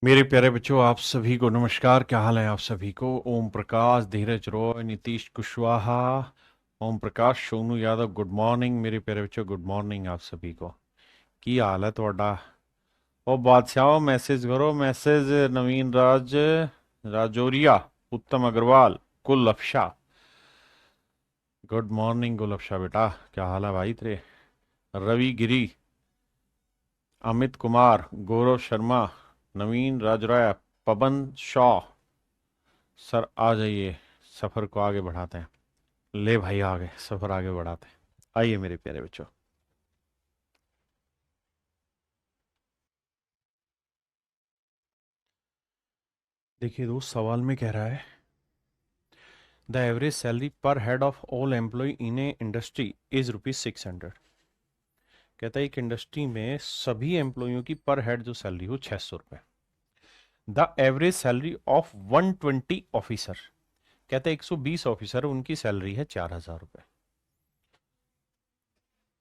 मेरे प्यारे बच्चों, आप सभी को नमस्कार। क्या हाल है आप सभी को? ओम प्रकाश, धीरज रॉय, नीतीश कुशवाहा, ओम प्रकाश, सोनू यादव, गुड मॉर्निंग मेरे प्यारे बच्चों। गुड मॉर्निंग आप सभी को। की हाल है थोड़ा? ओ बादशाह, मैसेज करो मैसेज। नवीन राज, राजौरिया, उत्तम अग्रवाल, गुल अफशा। गुड मॉर्निंग गुल अफशा बेटा, क्या हाल है भाई तेरे? रवि गिरी, अमित कुमार, गौरव शर्मा, नवीन राजराय, पवन शाह। सर आ जाइए, सफर को आगे बढ़ाते हैं। ले भाई, आगे सफर आगे बढ़ाते हैं। आइए मेरे प्यारे बच्चों। देखिए दोस्त, सवाल में कह रहा है द एवरेज सैलरी पर head of all employee in A industry is ₹600। कहता है एक इंडस्ट्री में सभी एम्प्लॉयों की पर हेड जो सैलरी हो 600 रुपए। The average salary of 120 officer, कहता है 120 ऑफिसर, उनकी सैलरी है 4000 रुपए।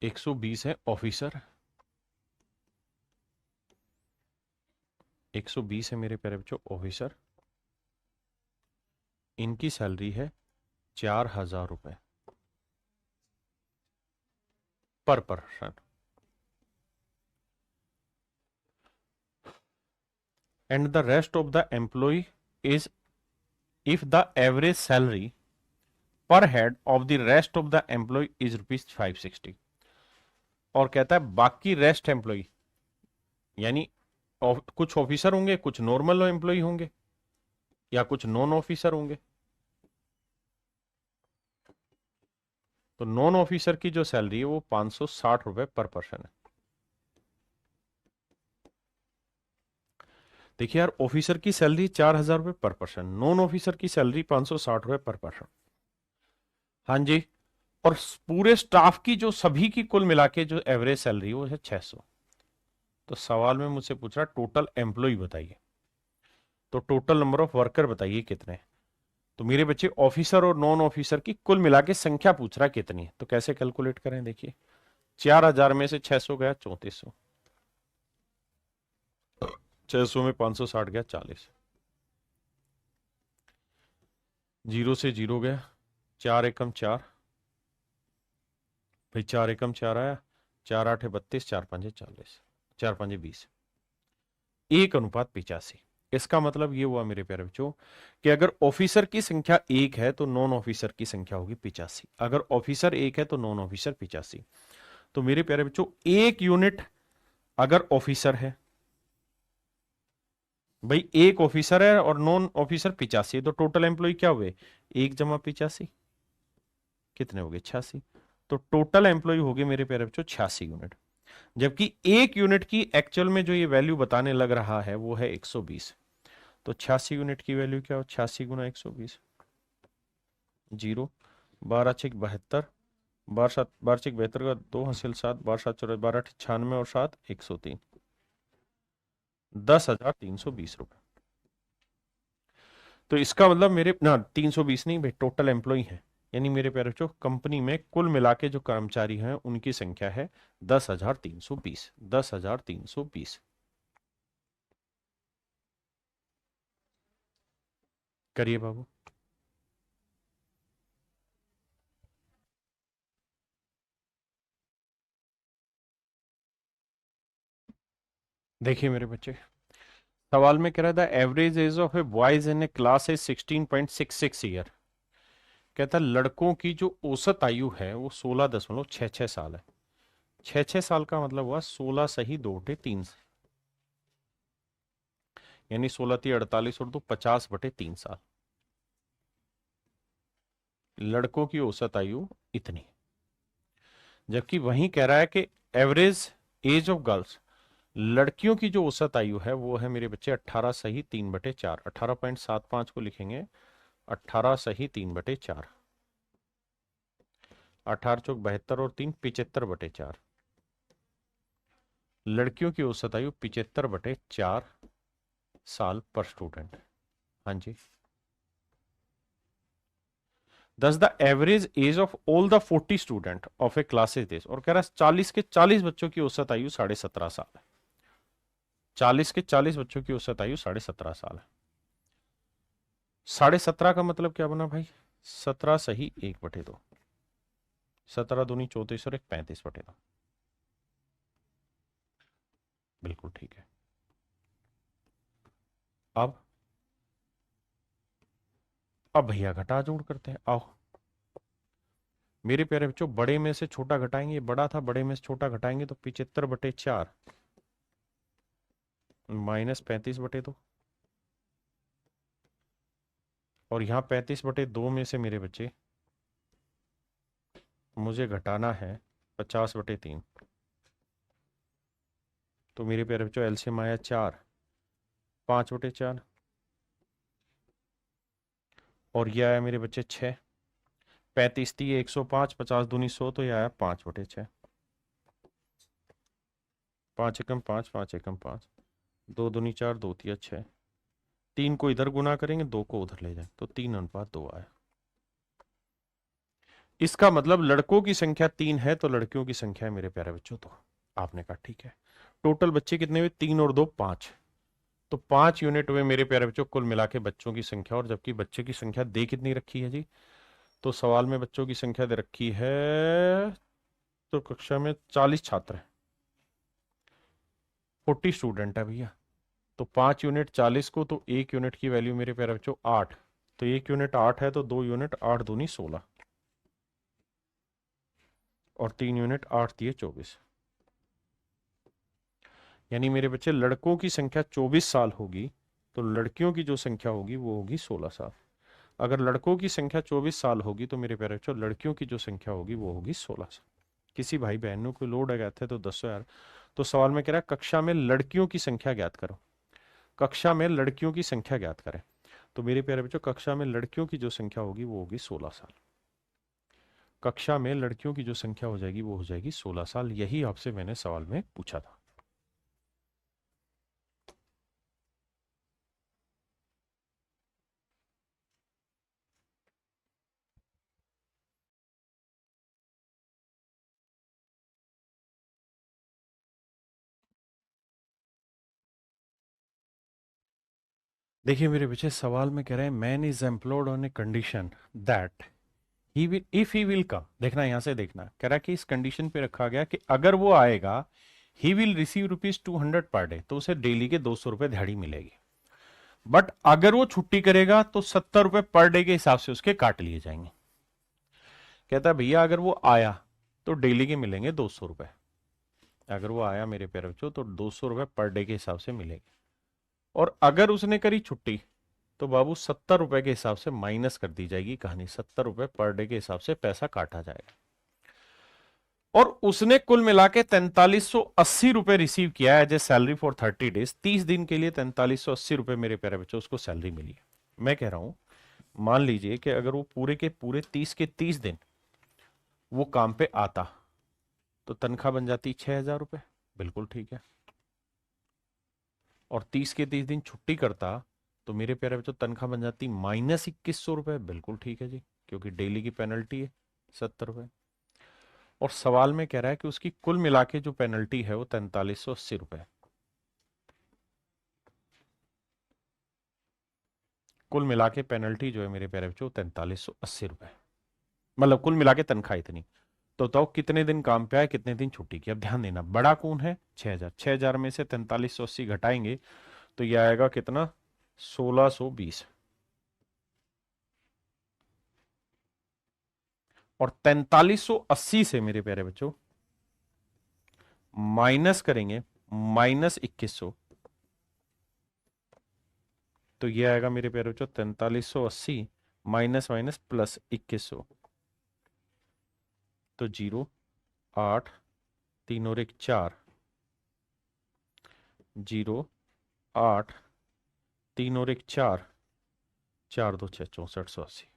120 है ऑफिसर, 120 है मेरे प्यारे बच्चों ऑफिसर, इनकी सैलरी है 4000 रुपए पर person. And the rest of the employee is if the average salary per head of the rest of the employee is ₹560। और कहता है बाकी रेस्ट एम्प्लॉय, यानी कुछ ऑफिसर होंगे, कुछ नॉर्मल एम्प्लॉय होंगे, या कुछ नॉन ऑफिसर होंगे। तो नॉन ऑफिसर की जो सैलरी है वो 560 रुपए पर पर्सन है। देखिए यार, ऑफिसर की सैलरी 4000 रुपए पर पर्सन, नॉन ऑफिसर की सैलरी 560 रुपए पर पर्सन। हाँ जी। और पूरे स्टाफ की जो सभी की कुल मिला के जो एवरेज सैलरी वो है 600। तो सवाल में मुझसे पूछ रहा टोटल एम्प्लॉय बताइए, तो टोटल नंबर ऑफ वर्कर बताइए कितने। तो मेरे बच्चे ऑफिसर और नॉन ऑफिसर की कुल मिला के संख्या पूछ रहा है कितनी है। तो कैसे कैलकुलेट करें? देखिए, 4000 में से 600 गया 3400, 600 में 560 गया 40, जीरो से जीरो गया, 4 एकम 4, भाई 4 एकम 4 आया, 4 8 32, 4 5 40, 4 5 20, 1:85। इसका मतलब ये हुआ मेरे प्यारे बच्चों कि अगर ऑफिसर की संख्या 1 है तो नॉन ऑफिसर की संख्या होगी 85। अगर ऑफिसर 1 है तो नॉन ऑफिसर 85। तो मेरे प्यारे बच्चों, एक यूनिट अगर ऑफिसर है, भाई एक ऑफिसर है और नॉन ऑफिसर 85, तो टोटल एम्प्लॉय क्या हुए? 1 + 85 कितने हो गए? 86। तो टोटल एम्प्लॉय हो गए मेरे प्यारे बच्चों 86 यूनिट। जबकि एक यूनिट की एक्चुअल में जो ये वैल्यू बताने लग रहा है वो है 120। तो 86 यूनिट की वैल्यू क्या हो? 86 गुना 120, जीरो, 12×6 = 72, 12×7 का 2 × 7, 12×7 = 12×8 = 96 और 7 103, 10,320 रुपए। तो इसका मतलब मेरे ना 320 नहीं भाई, टोटल एम्प्लॉय है, यानी मेरे प्यारे बच्चों कंपनी में कुल मिला के जो कर्मचारी हैं उनकी संख्या है 10,320। 10,320 करिए बाबू। देखिए मेरे बच्चे, सवाल में कह रहा था average age of A boys in A class is 16.66 year. कहता है लड़कों की जो औसत आयु है वो 16.66 साल है। 6 6 साल का मतलब हुआ 16 सही 2 × 3, यानी 16×3 = 48 और 2 50/3 साल। लड़कों की औसत आयु इतनी। जबकि वहीं कह रहा है कि एवरेज एज ऑफ गर्ल्स, लड़कियों की जो औसत आयु है वो है मेरे बच्चे 18 सही 3/4, 18.75 को लिखेंगे 18 सही 3/4, 18×4 = 72 और 3 75/4। लड़कियों की औसत आयु 75/4 साल पर स्टूडेंट। हाँ जी। दस the average age of all the 40 student of A class is this. और कह रहा है 40 के 40 बच्चों की औसत आयु 17.5 साल है। 40 के 40 बच्चों की औसत आयु 17.5 साल है। 17.5 का मतलब क्या बना भाई? 17 सही 1/2, 17 दूनी 34 और 1 35/2। बिल्कुल ठीक है। अब भैया घटा जोड़ करते हैं, आओ मेरे प्यारे बच्चों। बड़े में से छोटा घटाएंगे, ये बड़ा था, बड़े में से छोटा घटाएंगे तो 75/4 -35/2, और यहां 35/2 में से मेरे बच्चे मुझे घटाना है 50/3। तो मेरे प्यारे बच्चों एलसीएम आया 4, 5/4, और यह आया मेरे बच्चे 6। 35 थी 105, 50 दूनी 100, तो यह आया 5/6। 5 एकम 5, 5 एकम 5, 2 दूनी 4, 2 तिया 6। 3 को इधर गुना करेंगे, 2 को उधर ले जाए, तो 3:2 आया। इसका मतलब लड़कों की संख्या 3 है तो लड़कियों की संख्या है मेरे प्यारे बच्चों। तो आपने कहा ठीक है। टोटल बच्चे कितने हुए? 3 और 2 5, तो 5 यूनिट हुए मेरे प्यारे बच्चों कुल मिला के बच्चों की संख्या। और जबकि बच्चे की संख्या दे कितनी रखी है जी? तो सवाल में बच्चों की संख्या दे रखी है, तो कक्षा में 40 छात्र हैं, 40 स्टूडेंट है भैया। तो 5 यूनिट 40 को, तो 1 यूनिट की वैल्यू मेरे प्यारे बच्चों 8, तो 1 यूनिट 8 है, तो 2 यूनिट 8 दूनी 16, और 3 यूनिट 8 दिए 24। यानी मेरे बच्चे लड़कों की संख्या 24 साल होगी, तो लड़कियों की जो संख्या होगी वो होगी 16 साल। अगर लड़कों की संख्या 24 साल होगी तो मेरे प्यारे बच्चों लड़कियों की जो संख्या होगी वो होगी 16 साल। किसी भाई बहनों को लोड आ गया था तो 10 यार। तो सवाल में कह रहा है कक्षा में लड़कियों की संख्या ज्ञात करो, कक्षा में लड़कियों की संख्या ज्ञात करें। तो मेरे प्यारे बच्चों कक्षा में लड़कियों की जो संख्या होगी वो होगी 16 साल। कक्षा में लड़कियों की जो संख्या हो जाएगी वो हो जाएगी 16 साल। यही आपसे मैंने सवाल में पूछा था। देखिए मेरे पीछे सवाल में कह रहे हैं man is employed on a condition that he will, if he will come, देखना यहां से देखना, कह रहा है कि इस कंडीशन पे रखा गया कि अगर वो आएगा he will receive ₹200 per day, तो उसे डेली के 200 रुपए दिहाड़ी मिलेगी। बट अगर वो छुट्टी करेगा तो 70 रुपए पर डे के हिसाब से उसके काट लिए जाएंगे। कहता है भैया अगर वो आया तो डेली के मिलेंगे 200 रुपए। अगर वो आया मेरे प्यारे बच्चों तो 200 रुपए पर डे के हिसाब से मिलेंगे, और अगर उसने करी छुट्टी तो बाबू 70 रुपए के हिसाब से माइनस कर दी जाएगी कहानी, 70 रुपए पर डे के हिसाब से पैसा काटा जाएगा। और उसने कुल मिला के 4380 रुपए रिसीव किया है as a salary for 30 days. 30 दिन के लिए 4380 रुपए मेरे प्यारे बच्चों उसको सैलरी मिली है। मैं कह रहा हूं मान लीजिए कि अगर वो पूरे के पूरे 30 के 30 दिन वो काम पे आता तो तनख्वाह बन जाती 6000 रुपए। बिल्कुल ठीक है। और 30 के 30 दिन छुट्टी करता तो मेरे प्यारे बच्चों तनख्वाह बन जाती -2100 रुपए। बिल्कुल ठीक है जी, क्योंकि डेली की पेनल्टी है 70 रुपए। और सवाल में कह रहा है कि उसकी कुल मिला के जो पेनल्टी है वो 4380 रुपए। कुल मिला के पेनल्टी जो है मेरे प्यारे बच्चों 4380 रुपए, मतलब कुल मिला के तनख्वाह इतनी। तो बताओ कितने दिन काम पे आए, कितने दिन छुट्टी की। अब ध्यान देना बड़ा कौन है? 6000। 6000 में से 4380 घटाएंगे तो यह आएगा कितना? 1620। और 4380 से मेरे प्यारे बच्चों माइनस करेंगे -2100, तो ये आएगा मेरे प्यारे बच्चों 4380 माइनस माइनस प्लस 2100, तो 0 8 3 और 1 4, 0 8 3 और 1 4, 4 2 6 6480।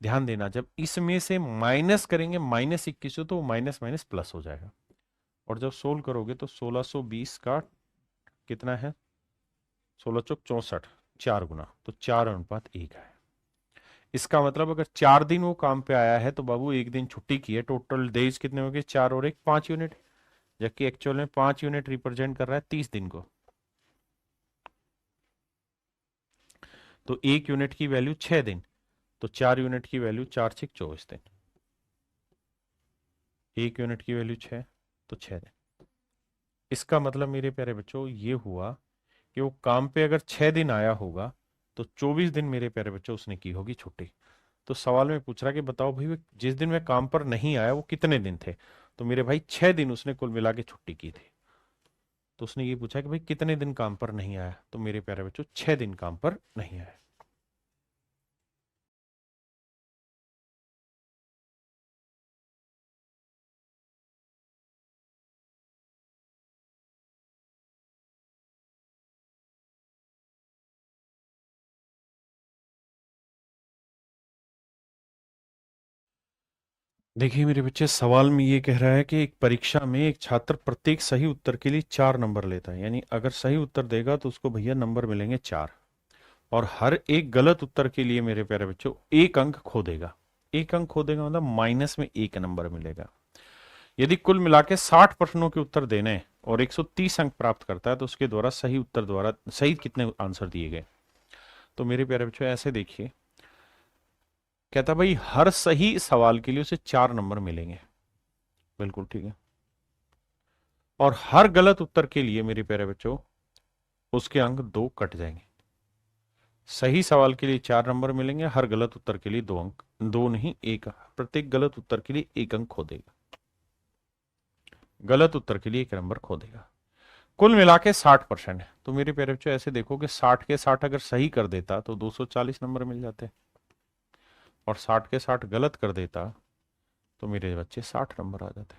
ध्यान देना जब इसमें से माइनस करेंगे -2100 तो माइनस माइनस प्लस हो जाएगा, और जब सोल्व करोगे तो 1620 का कितना है? 16 चौक 64, 4 गुना, तो 4:1 है। इसका मतलब अगर 4 दिन वो काम पे आया है तो बाबू 1 दिन छुट्टी की है, टोटल डेज कितने हो गए? 4 और 1 5 यूनिट, जबकि एक्चुअल में 5 यूनिट रिप्रेजेंट कर रहा है 30 दिन को। तो 1 यूनिट की वैल्यू 6 दिन, तो 4 यूनिट की वैल्यू 4×6 = 24 दिन। 1 यूनिट की वैल्यू 6, तो 6 दिन। इसका मतलब मेरे प्यारे बच्चों ये हुआ कि वो काम पे अगर 6 दिन आया होगा तो 24 दिन मेरे प्यारे बच्चों उसने की होगी छुट्टी। तो सवाल में पूछ रहा कि बताओ भाई जिस दिन मैं काम पर नहीं आया वो कितने दिन थे। तो मेरे भाई 6 दिन उसने कुल मिला के छुट्टी की थी। तो उसने ये पूछा कि भाई कितने दिन काम पर नहीं आया, तो मेरे प्यारे बच्चों 6 दिन काम पर नहीं आया। देखिए मेरे बच्चे, सवाल में ये कह रहा है कि एक परीक्षा में एक छात्र प्रत्येक सही उत्तर के लिए 4 नंबर लेता है, यानी अगर सही उत्तर देगा तो उसको भैया नंबर मिलेंगे 4, और हर एक गलत उत्तर के लिए मेरे प्यारे बच्चों 1 अंक खो देगा। 1 अंक खो देगा मतलब माइनस में 1 नंबर मिलेगा। यदि कुल मिला के 60 प्रश्नों के उत्तर देने हैं और 130 अंक प्राप्त करता है तो उसके द्वारा सही उत्तर द्वारा सही कितने आंसर दिए गए। तो मेरे प्यारे बच्चों ऐसे देखिए, कहता भाई हर सही सवाल के लिए उसे 4 नंबर मिलेंगे, बिल्कुल ठीक है, और हर गलत उत्तर के लिए मेरे प्यारे बच्चों उसके अंक 2 कट जाएंगे। सही सवाल के लिए 4 नंबर मिलेंगे, हर गलत उत्तर के लिए 2 अंक, 2 नहीं 1, प्रत्येक गलत उत्तर के लिए 1 अंक खो देगा, गलत उत्तर के लिए 1 नंबर खो देगा। कुल मिला के 60% है। तो मेरे प्यारे बच्चों ऐसे देखो कि 60 के 60 अगर सही कर देता तो 240 नंबर मिल जाते, और 60 के 60 गलत कर देता तो मेरे बच्चे 60 नंबर आ जाते।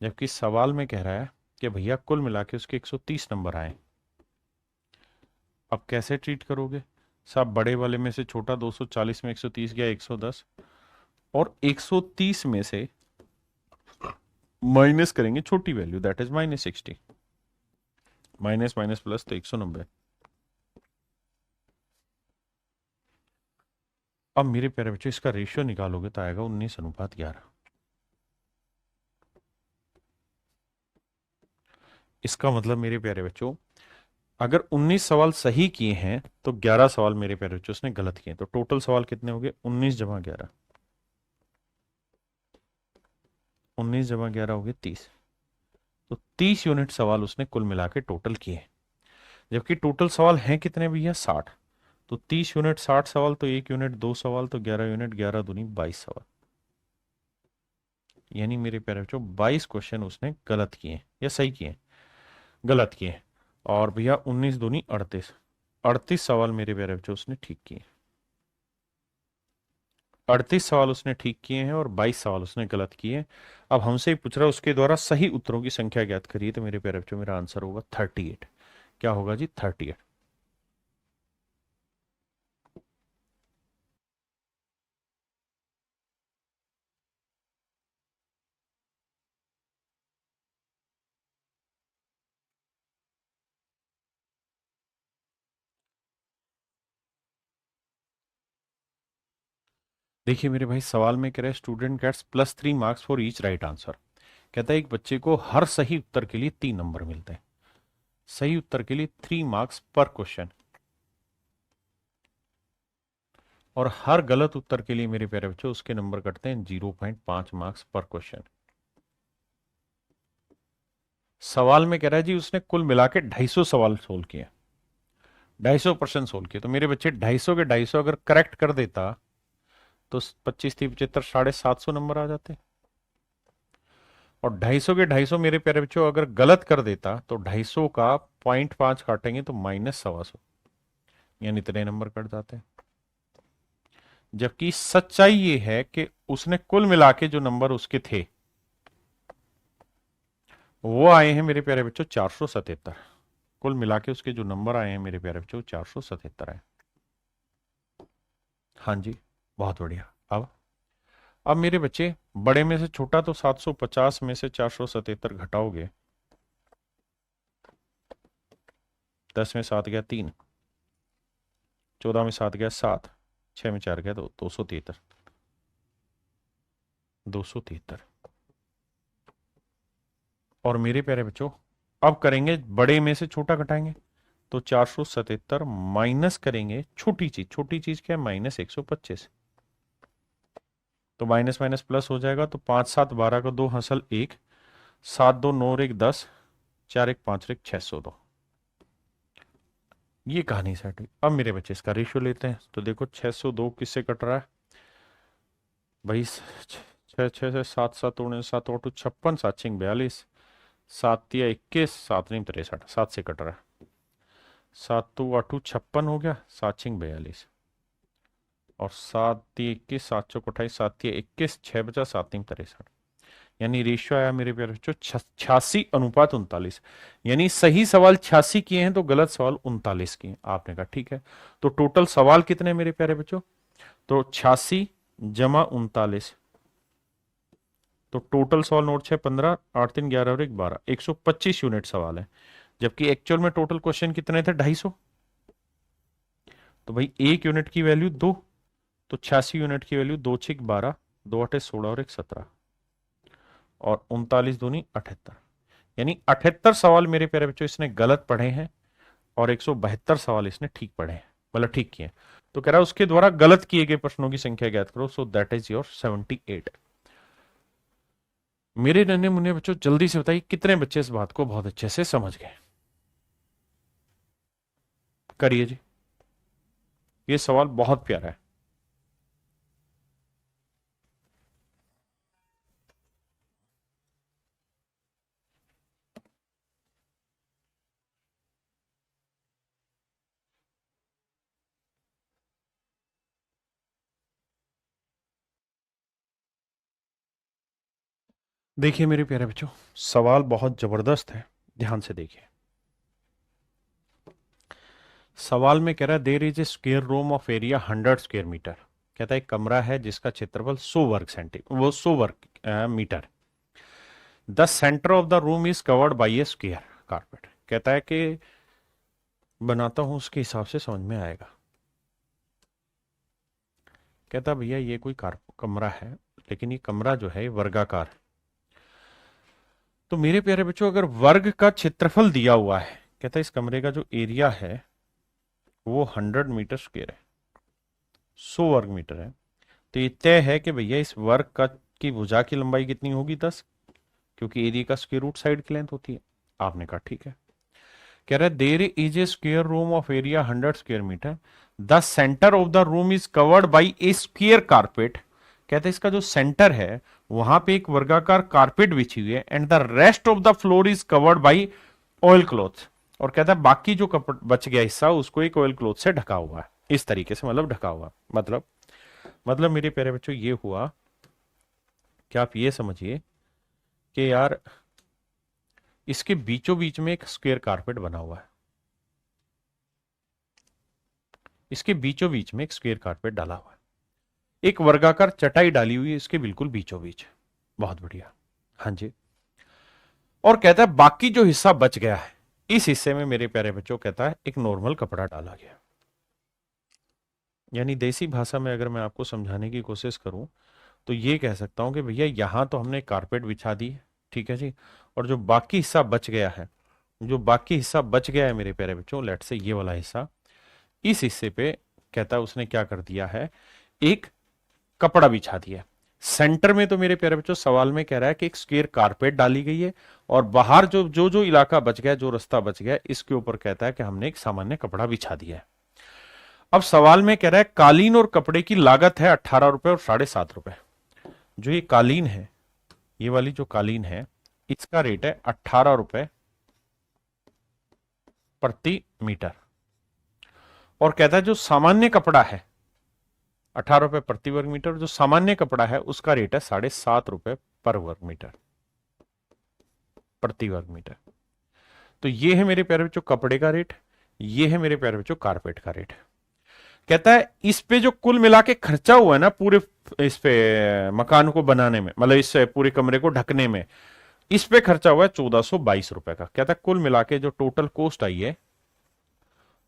जबकि सवाल में कह रहा है कि भैया कुल मिला के उसके 130 नंबर आए। अब कैसे ट्रीट करोगे साहब, बड़े वाले में से छोटा 240 में 130 गया 110, और 130 में से माइनस करेंगे छोटी value, that is -60, minus minus plus तो 190। अब मेरे प्यारे बच्चों इसका रेशियो निकालोगे तो आएगा 19:11। इसका मतलब मेरे प्यारे बच्चों अगर 19 सवाल सही किए हैं तो 11 सवाल मेरे प्यारे बच्चों उसने गलत किए, तो टोटल सवाल कितने हो गए 19 जमा 11, 19 जमा 11 हो गए 30। तो 30 यूनिट सवाल उसने कुल मिला के टोटल किए, जबकि टोटल सवाल हैं कितने भैया 60। तो 30 यूनिट 60 सवाल, तो 1 यूनिट 2 सवाल, तो 11 यूनिट 11 दूनी 22 सवाल, यानी मेरे प्यारे बच्चों 22 क्वेश्चन उसने गलत किए या सही किए, गलत किए। और भैया 19 दूनी 38, 38 सवाल मेरे प्यारे बच्चों उसने ठीक किए। 38 सवाल उसने ठीक किए हैं और 22 सवाल उसने गलत किए हैं। अब हमसे ही पूछ रहा है उसके द्वारा सही उत्तरों की संख्या ज्ञात करिए, तो मेरे प्यारे बच्चों मेरा आंसर होगा 38। क्या होगा जी 38। देखिए मेरे भाई, सवाल में कह रहे student gets +3 marks for each right answer. कहता है एक बच्चे को हर सही उत्तर के लिए 3 नंबर मिलते हैं, सही उत्तर के लिए 3 मार्क्स पर क्वेश्चन, और हर गलत उत्तर के लिए मेरे प्यारे बच्चों उसके नंबर कटते हैं 0.5 मार्क्स पर क्वेश्चन। सवाल में कह रहा है जी उसने कुल मिला के 250 सवाल सोल्व किए, 250% सोल्व किए। तो मेरे बच्चे 250 के 250 अगर करेक्ट कर देता तो 25 3 75 750 नंबर आ जाते, और 250 के 250 मेरे प्यारे बच्चों अगर गलत कर देता तो 250 का 0.5 काटेंगे तो -125, यानी इतने नंबर कट जाते हैं। जबकि सच्चाई ये है कि उसने कुल मिला के जो नंबर उसके थे वो आए हैं मेरे प्यारे बच्चों 477। कुल मिला के उसके जो नंबर आए हैं मेरे प्यारे बच्चों 477 आए। हाँ जी, बहुत बढ़िया। अब मेरे बच्चे बड़े में से छोटा तो 750 में से 477 घटाओगे, 10 में 7 गया 3, 14 में 7 गया 7, 6 में 4 गया 2, 273, 273। और मेरे प्यारे बच्चों अब करेंगे बड़े में से छोटा घटाएंगे, तो 477 माइनस करेंगे छोटी चीज क्या है, -125। तो माइनस माइनस प्लस हो जाएगा, तो 5 7 12 का 2 हंसल 1, 7 2 9 और 1 10, 4 1 5 1 602। ये कहानी सेट हुई। अब मेरे बच्चे इसका रेशियो लेते हैं, तो देखो 602 किससे कट रहा है भाई, 6 से 7 7 उड़े 7 8 56, 7 6 42, 7 या 21, 7 नहीं 63, 7 से कट रहा है। 7 तो 8 56 हो गया, 7 6 42, और 7 21, 7 चौक 28, 7 21, 6 बचा, 7 3 63। यानी रेशियो आया मेरे प्यारे बच्चों 86:39। यानी सही सवाल 86 किए हैं तो गलत सवाल 39 किए। आपने कहा ठीक है, तो टोटल सवाल कितने मेरे प्यारे बच्चों, तो 86 जमा 39, तो टोटल सवाल नोट 6 15 8 3 11 और 1 12, 125 यूनिट सवाल है। जबकि एक्चुअल में टोटल क्वेश्चन कितने थे, 250। तो भाई एक यूनिट की वैल्यू 2, तो 86 यूनिट की वैल्यू 2 6 12, 2 8 16 और 1 17, और 39 दूनी 78। यानी 78 सवाल मेरे प्यारे बच्चों इसने गलत पढ़े हैं, और 172 सवाल इसने ठीक पढ़े हैं, मतलब ठीक किए हैं। तो कह रहा है उसके द्वारा गलत किए गए प्रश्नों की संख्या ज्ञात करो, सो दैट इज योर 78। मेरे नन्हे मुन्ने बच्चों जल्दी से बताइए कितने बच्चे इस बात को बहुत अच्छे से समझ गए। करिए जी, ये सवाल बहुत प्यारा है। देखिए मेरे प्यारे बच्चों, सवाल बहुत जबरदस्त है, ध्यान से देखिए। सवाल में कह रहा है there is a square room of area 100 square metre. कहता है एक कमरा है जिसका क्षेत्रफल 100 वर्ग metre. The centre of the room is covered by a square carpet. कहता है कि बनाता हूं उसके हिसाब से समझ में आएगा। कहता भैया ये कोई कमरा है, लेकिन ये कमरा जो है वर्गाकार है। तो मेरे प्यारे बच्चों अगर वर्ग का क्षेत्रफल दिया हुआ है, कहता है इस कमरे का जो एरिया है वो 100 मीटर स्क्वेयर है, 100 वर्ग मीटर है। तो ये तय है कि भैया इस वर्ग का की भुजा की लंबाई कितनी होगी, 10, क्योंकि एरिया का स्क्वायर रूट साइड की लेंथ होती है। आपने कहा ठीक है। कह रहा है there is a square room of area 100 square metre, the centre of the room is covered by a square carpet. कहते हैं इसका जो सेंटर है वहां पे एक वर्गाकार कारपेट बिछी हुई है, and the rest of the floor is covered by oil cloth. और कहता है बाकी जो कपड़ बच गया हिस्सा उसको एक ऑयल क्लॉथ से ढका हुआ है, इस तरीके से, मतलब ढका हुआ, मतलब मेरे प्यारे बच्चों ये हुआ कि आप ये समझिए कि यार इसके बीचों बीच में एक स्क्वायर कारपेट बना हुआ है, इसके बीचों बीच में एक स्क्वायर कारपेट डाला हुआ है, एक वर्गाकार चटाई डाली हुई है इसके बिल्कुल बीचों बीच। बहुत बढ़िया, हाँ जी। और कहता है बाकी जो हिस्सा बच गया है, इस हिस्से में मेरे प्यारे बच्चों कहता है एक नॉर्मल कपड़ा डाला गया। यानी देसी भाषा में अगर मैं आपको समझाने की कोशिश करूं तो ये कह सकता हूं कि भैया यहां तो हमने कारपेट बिछा दी है, ठीक है जी, और जो बाकी हिस्सा बच गया है, जो बाकी हिस्सा बच गया है मेरे प्यारे बच्चों, लेट से ये वाला हिस्सा, इस हिस्से पे कहता है उसने क्या कर दिया है, एक कपड़ा बिछा दिया। सेंटर में तो मेरे प्यारे बच्चों सवाल में कह रहा है कि एक स्क्वायर कारपेट डाली गई है, और बाहर जो जो जो इलाका बच गया, जो रास्ता बच गया, इसके ऊपर कहता है कि हमने एक सामान्य कपड़ा बिछा दिया है। अब सवाल में कह रहा है कालीन और कपड़े की लागत है 18 रुपए और 7.5 रुपए। जो ये कालीन है, ये वाली जो कालीन है, इसका रेट है 18 रुपए प्रति मीटर। और कहता है जो सामान्य कपड़ा है 18 रुपए प्रति वर्ग मीटर, जो सामान्य कपड़ा है उसका रेट है 7.5 रुपए पर वर्ग मीटर, प्रति वर्ग मीटर। तो ये है मेरे प्यारे बच्चों कपड़े का रेट, ये है मेरे प्यारे बच्चों कारपेट का रेट। कहता है इस पे जो कुल मिला के खर्चा हुआ है ना पूरे इस पे मकान को बनाने में, मतलब इस पूरे कमरे को ढकने में, इस पे खर्चा हुआ है 1422 रुपए का। कहता है कुल मिला के जो टोटल कॉस्ट आई है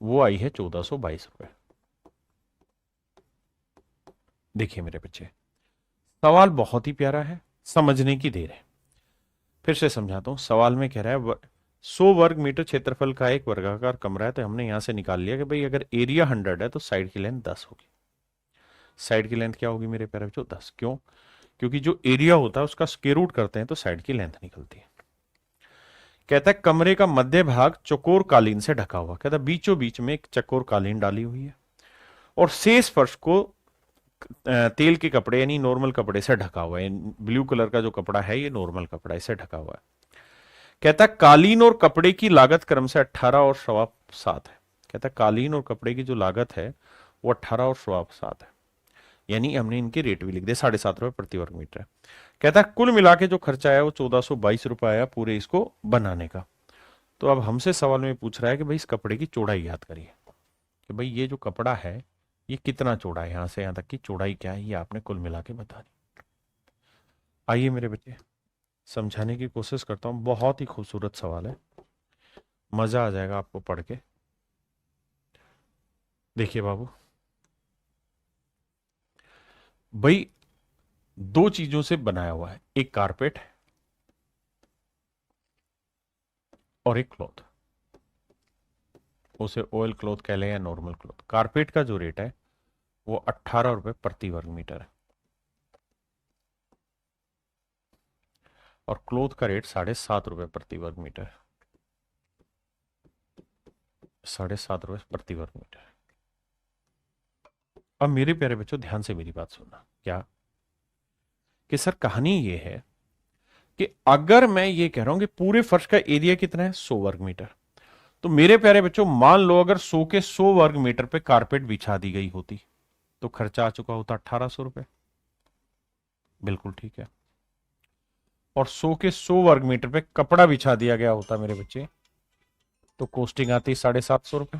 वो आई है 1422 रुपए। देखिए मेरे बच्चे, सवाल बहुत ही प्यारा है, समझने की देर है। फिर से समझाता हूं, सवाल में कह रहा है 100 वर्ग मीटर क्षेत्रफल का एक वर्गाकार कमरा है, तो हमने यहां से निकाल लिया कि भाई अगर एरिया 100 है तो साइड की लेंथ 10 होगी। साइड की लेंथ क्या होगी मेरे प्यारे बच्चों? 10। क्यों? क्योंकि जो एरिया होता है उसका स्क्वायर रूट करते हैं तो साइड की लेंथ निकलती है। कहता है कमरे का मध्य भाग चौकोर कालीन से ढका हुआ। कहता है बीचों बीच में एक चौकोर कालीन डाली हुई है और शेष फर्श को तेल के कपड़े यानी नॉर्मल कपड़े से ढका हुआ है। ब्लू कलर का जो कपड़ा है ये नॉर्मल कपड़ा है, इससे ढका हुआ है। कहता है कालीन और कपड़े की लागत क्रम से 18 और 7.25 है। कहता है कालीन और कपड़े की जो लागत है वो 18 और 7.25 है, यानी हमने इनके रेट भी लिख दिए। 7.5 रुपए प्रति वर्ग मीटर है। कहता है कुल मिला के जो खर्चा आया वो 1422 रुपए आया पूरे इसको बनाने का। तो अब हमसे सवाल में पूछ रहा है कि भाई इस कपड़े की चौड़ाई याद करिए कि भाई ये जो कपड़ा है ये कितना चौड़ा है, यहां से यहां तक की चौड़ाई क्या है ये आपने कुल मिला के बता दी। आइए मेरे बच्चे समझाने की कोशिश करता हूं। बहुत ही खूबसूरत सवाल है, मजा आ जाएगा आपको पढ़ के। देखिए बाबू, भाई दो चीजों से बनाया हुआ है, एक कारपेट है और एक क्लॉथ। उसे ऑयल क्लॉथ कह लें या नॉर्मल क्लॉथ। कारपेट का जो रेट है वो 18 रुपए प्रति वर्ग मीटर है और क्लॉथ का रेट 7.5 रुपए प्रति वर्ग मीटर है। 7.5 रुपए प्रति वर्ग मीटर। अब मेरे प्यारे बच्चों ध्यान से मेरी बात सुनना। क्या कि सर कहानी ये है कि अगर मैं ये कह रहा हूं कि पूरे फर्श का एरिया कितना है 100 वर्ग मीटर, तो मेरे प्यारे बच्चों मान लो अगर 100 के 100 वर्ग मीटर पे कारपेट बिछा दी गई होती तो खर्चा आ चुका होता 1800 रुपए। बिल्कुल ठीक है। और 100 के 100 वर्ग मीटर पे कपड़ा बिछा दिया गया होता मेरे बच्चे तो कॉस्टिंग आती 750 रुपए।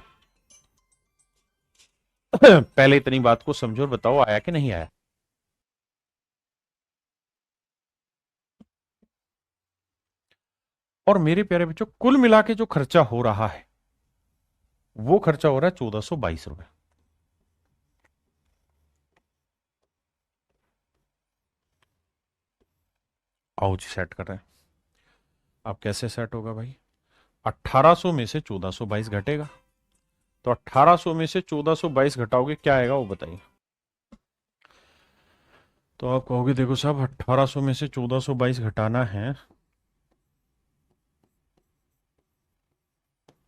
पहले इतनी बात को समझो और बताओ आया कि नहीं आया। और मेरे प्यारे बच्चों कुल मिला के जो खर्चा हो रहा है वो खर्चा हो रहा है 1422 रुपए। आओ जी सेट कर रहे हैं। अब कैसे सेट होगा भाई? 1800 में से 1422 घटेगा, तो 1800 में से 1422 घटाओगे क्या आएगा वो बताइए। तो आप कहोगे देखो साहब 1800 में से 1422 घटाना है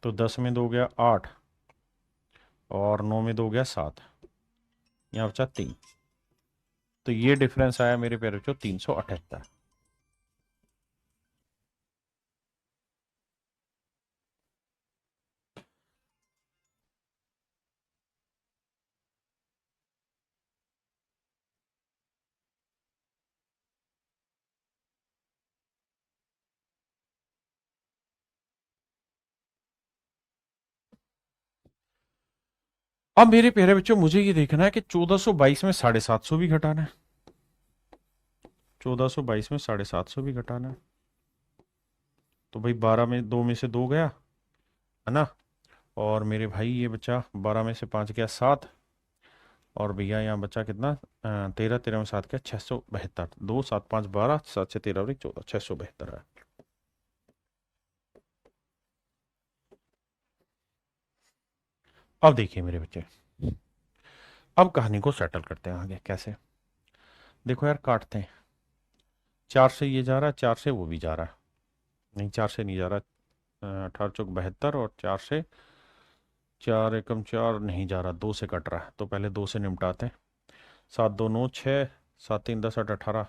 तो 10 में 2 गया 8 और 9 में 2 गया 7, यहां बचा 3। तो ये डिफरेंस आया मेरे प्यारे बच्चों 378। अब मेरे प्यारे बच्चों मुझे ये देखना है कि 1422 में 750 भी घटाना है, 1422 में 750 भी घटाना है। तो भाई 12 में 2 में से 2 गया है ना, और मेरे भाई ये बचा 12 में से 5 गया 7, और भैया यहाँ बचा कितना 13, 13 में 7 गया 672। 2 7 5 12, 7 से 13 और 1 14, 672 है। अब देखिए मेरे बच्चे, अब कहानी को सेटल करते हैं आगे कैसे। देखो यार काटते हैं, 4 से ये जा रहा है, 4 से वो भी जा रहा है, नहीं 4 से नहीं जा रहा, 18 चौक 72 और 4 से 4 एकम 4 नहीं जा रहा, 2 से कट रहा है, तो पहले 2 से निपटाते हैं। 7 2 9 6, 7 3 10 8 18,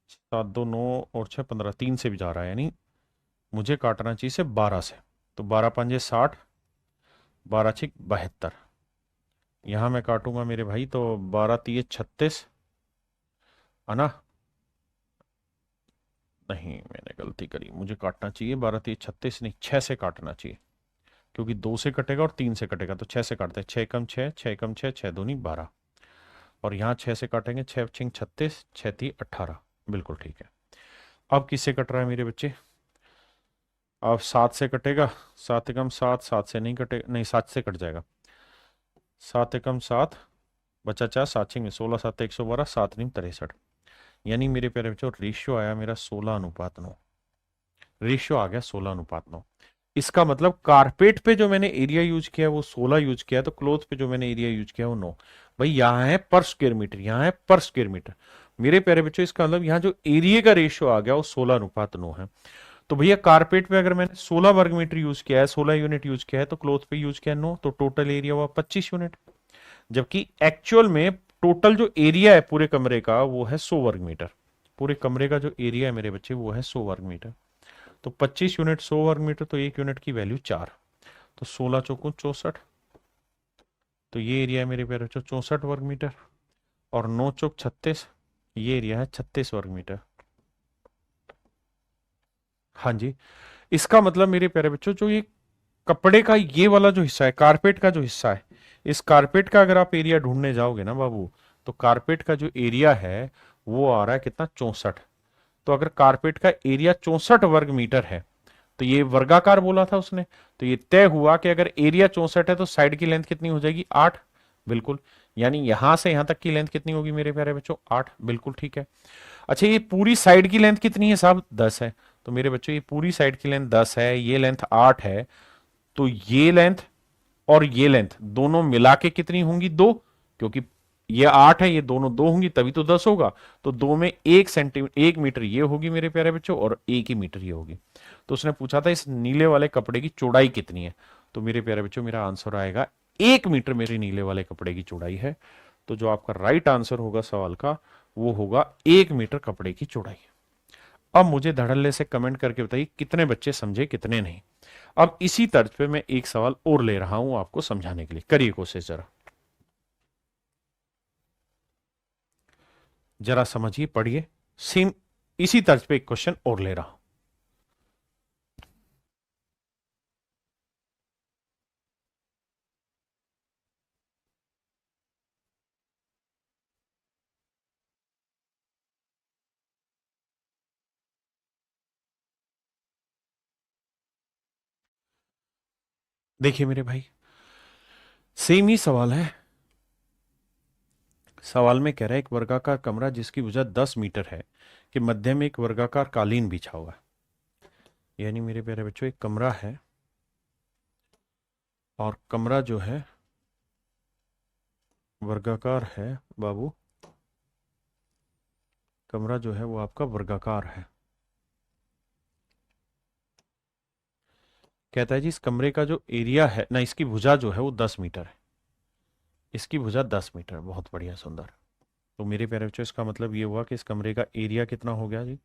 7 2 9 और 6 15, 3 से भी जा रहा है, यानी मुझे काटना चाहिए से 12 से। तो 12 पंजे 60, 12 छिक 72। यहां मैं काटूंगा मेरे भाई तो 12 तीय 36 है ना, नहीं मैंने गलती करी, मुझे काटना चाहिए 12 तीय 36 नहीं 6 से काटना चाहिए, क्योंकि 2 से कटेगा और 3 से कटेगा, तो 6 से काटते हैं। 6 कम 6, 6 कम 6, 6 दूनी 12, और यहाँ 6 से काटेंगे, 6 छिंग 36, 6 ती 18। बिल्कुल ठीक है। अब किससे कट रहा है मेरे बच्चे? अब 7 से कटेगा, 7 एकम 7, 7 से नहीं कटेगा, नहीं 7 से कट जाएगा, 7 एकम 7 बचा 4, 7 छिंग 16, 7 112, 7 नीम 63, यानी मेरे प्यारे बच्चों रेशियो आया मेरा 16:9। रेशियो आ गया 16:9। इसका मतलब कारपेट पे जो मैंने एरिया यूज किया है वो 16 यूज किया है, तो क्लोथ पे जो मैंने एरिया यूज किया है वो 9। भाई यहाँ है पर स्क्वेयर मीटर, यहाँ है पर स्क्वेयर मीटर। मेरे प्यारे बच्चों, इसका मतलब यहाँ जो एरिया का रेशियो आ गया वो 16:9 है। तो भैया कारपेट पे अगर मैंने 16 वर्ग मीटर यूज किया है, 16 यूनिट यूज किया है, तो क्लोथ पे यूज किया है 9, तो टोटल एरिया हुआ 25 यूनिट। जबकि एक्चुअल में टोटल जो एरिया है पूरे कमरे का वो है 100 वर्ग मीटर। पूरे कमरे का जो एरिया है मेरे बच्चे वो है 100 वर्ग मीटर। तो 25 यूनिट 100 वर्ग मीटर, तो एक यूनिट की वैल्यू 4। तो 16 चौको 64, तो ये एरिया है मेरे प्यारे बच्चों 64 वर्ग मीटर। और 9 चौक 36, ये एरिया है 36 वर्ग मीटर। हाँ जी। इसका मतलब मेरे प्यारे बच्चों, जो ये कपड़े का ये वाला जो हिस्सा है, कारपेट का जो हिस्सा है, इस कारपेट का अगर आप एरिया ढूंढने जाओगे ना बाबू, तो कारपेट का जो एरिया है वो आ रहा है कितना, 64। तो अगर कारपेट का एरिया 64 वर्ग मीटर है, तो ये वर्गाकार बोला था उसने, तो ये तय हुआ कि अगर एरिया 64 है तो साइड की लेंथ कितनी हो जाएगी, 8। बिल्कुल। यानी यहां से यहां तक की लेंथ कितनी होगी मेरे प्यारे बच्चों, 8। बिल्कुल ठीक है। अच्छा, ये पूरी साइड की लेंथ कितनी है साहब, 10 है। तो मेरे बच्चों ये पूरी साइड की लेंथ 10 है, ये लेंथ 8 है। तो ये लेंथ और ये लेंथ दोनों मिला के कितनी होंगी, 2। क्योंकि ये 8 है, ये दोनों 2 होंगी तभी तो 10 होगा। तो 2 में 1 सेंटीमीटर 1 मीटर ये होगी मेरे प्यारे बच्चों, और 1 ही मीटर ये होगी। तो उसने पूछा था इस नीले वाले कपड़े की चौड़ाई कितनी है। तो मेरे प्यारे बच्चों मेरा आंसर आएगा 1 मीटर मेरे नीले वाले कपड़े की चौड़ाई है। तो जो आपका राइट आंसर होगा सवाल का वो होगा 1 मीटर कपड़े की चौड़ाई। अब मुझे धड़ल्ले से कमेंट करके बताइए कितने बच्चे समझे कितने नहीं। अब इसी तर्ज पे मैं एक सवाल और ले रहा हूं आपको समझाने के लिए, करिए कोशिश जरा, जरा समझिए, पढ़िए। सेम इसी तर्ज पे एक क्वेश्चन और ले रहा हूं। देखिए मेरे भाई, सेम ही सवाल है। सवाल में कह रहा है एक वर्गाकार कमरा जिसकी भुजा 10 मीटर है कि मध्य में एक वर्गाकार कालीन बिछा हुआ है। यानी मेरे प्यारे बच्चों एक कमरा है, और कमरा जो है वर्गाकार है बाबू। कमरा जो है वो आपका वर्गाकार है। कहता है जी इस कमरे का जो एरिया है ना, इसकी भुजा जो है वो 10 मीटर है। इसकी भुजा 10 मीटर, बहुत बढ़िया सुंदर। तो मेरे प्यारे बच्चों इसका मतलब ये हुआ कि इस कमरे का एरिया कितना हो गया जी,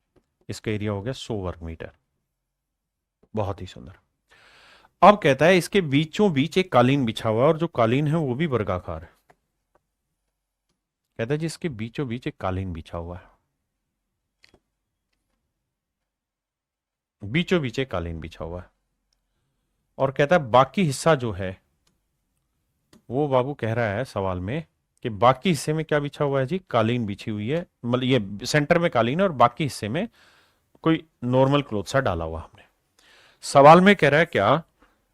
इसका एरिया हो गया 100 वर्ग मीटर। बहुत ही सुंदर। अब कहता है इसके बीचों बीच एक कालीन बिछा हुआ है, और जो कालीन है वो भी वर्गाकार है। कहता है जी इसके बीचों बीच एक कालीन बिछा हुआ है, बीचों बीच एक कालीन बिछा हुआ है। और कहता है बाकी हिस्सा जो है वो बाबू कह रहा है सवाल में कि बाकी हिस्से में क्या बिछा हुआ है जी, कालीन बिछी हुई है। मतलब ये सेंटर में कालीन है और बाकी हिस्से में कोई नॉर्मल क्लोथ सा डाला हुआ हमने। सवाल में कह रहा है क्या,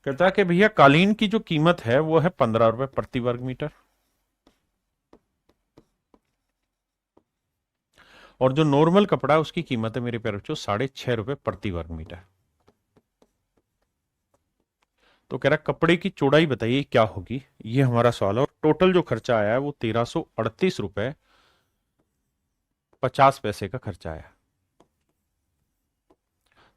कहता है कि भैया कालीन की जो कीमत है वो है 15 रुपए प्रति वर्ग मीटर, और जो नॉर्मल कपड़ा है उसकी कीमत है मेरे प्यारे बच्चों 6.5 रुपए प्रति वर्ग मीटर। तो कह रहा है कपड़े की चौड़ाई बताइए क्या होगी, ये हमारा सवाल है। और टोटल जो खर्चा आया है वो 1338 रुपए 50 पैसे का खर्चा आया।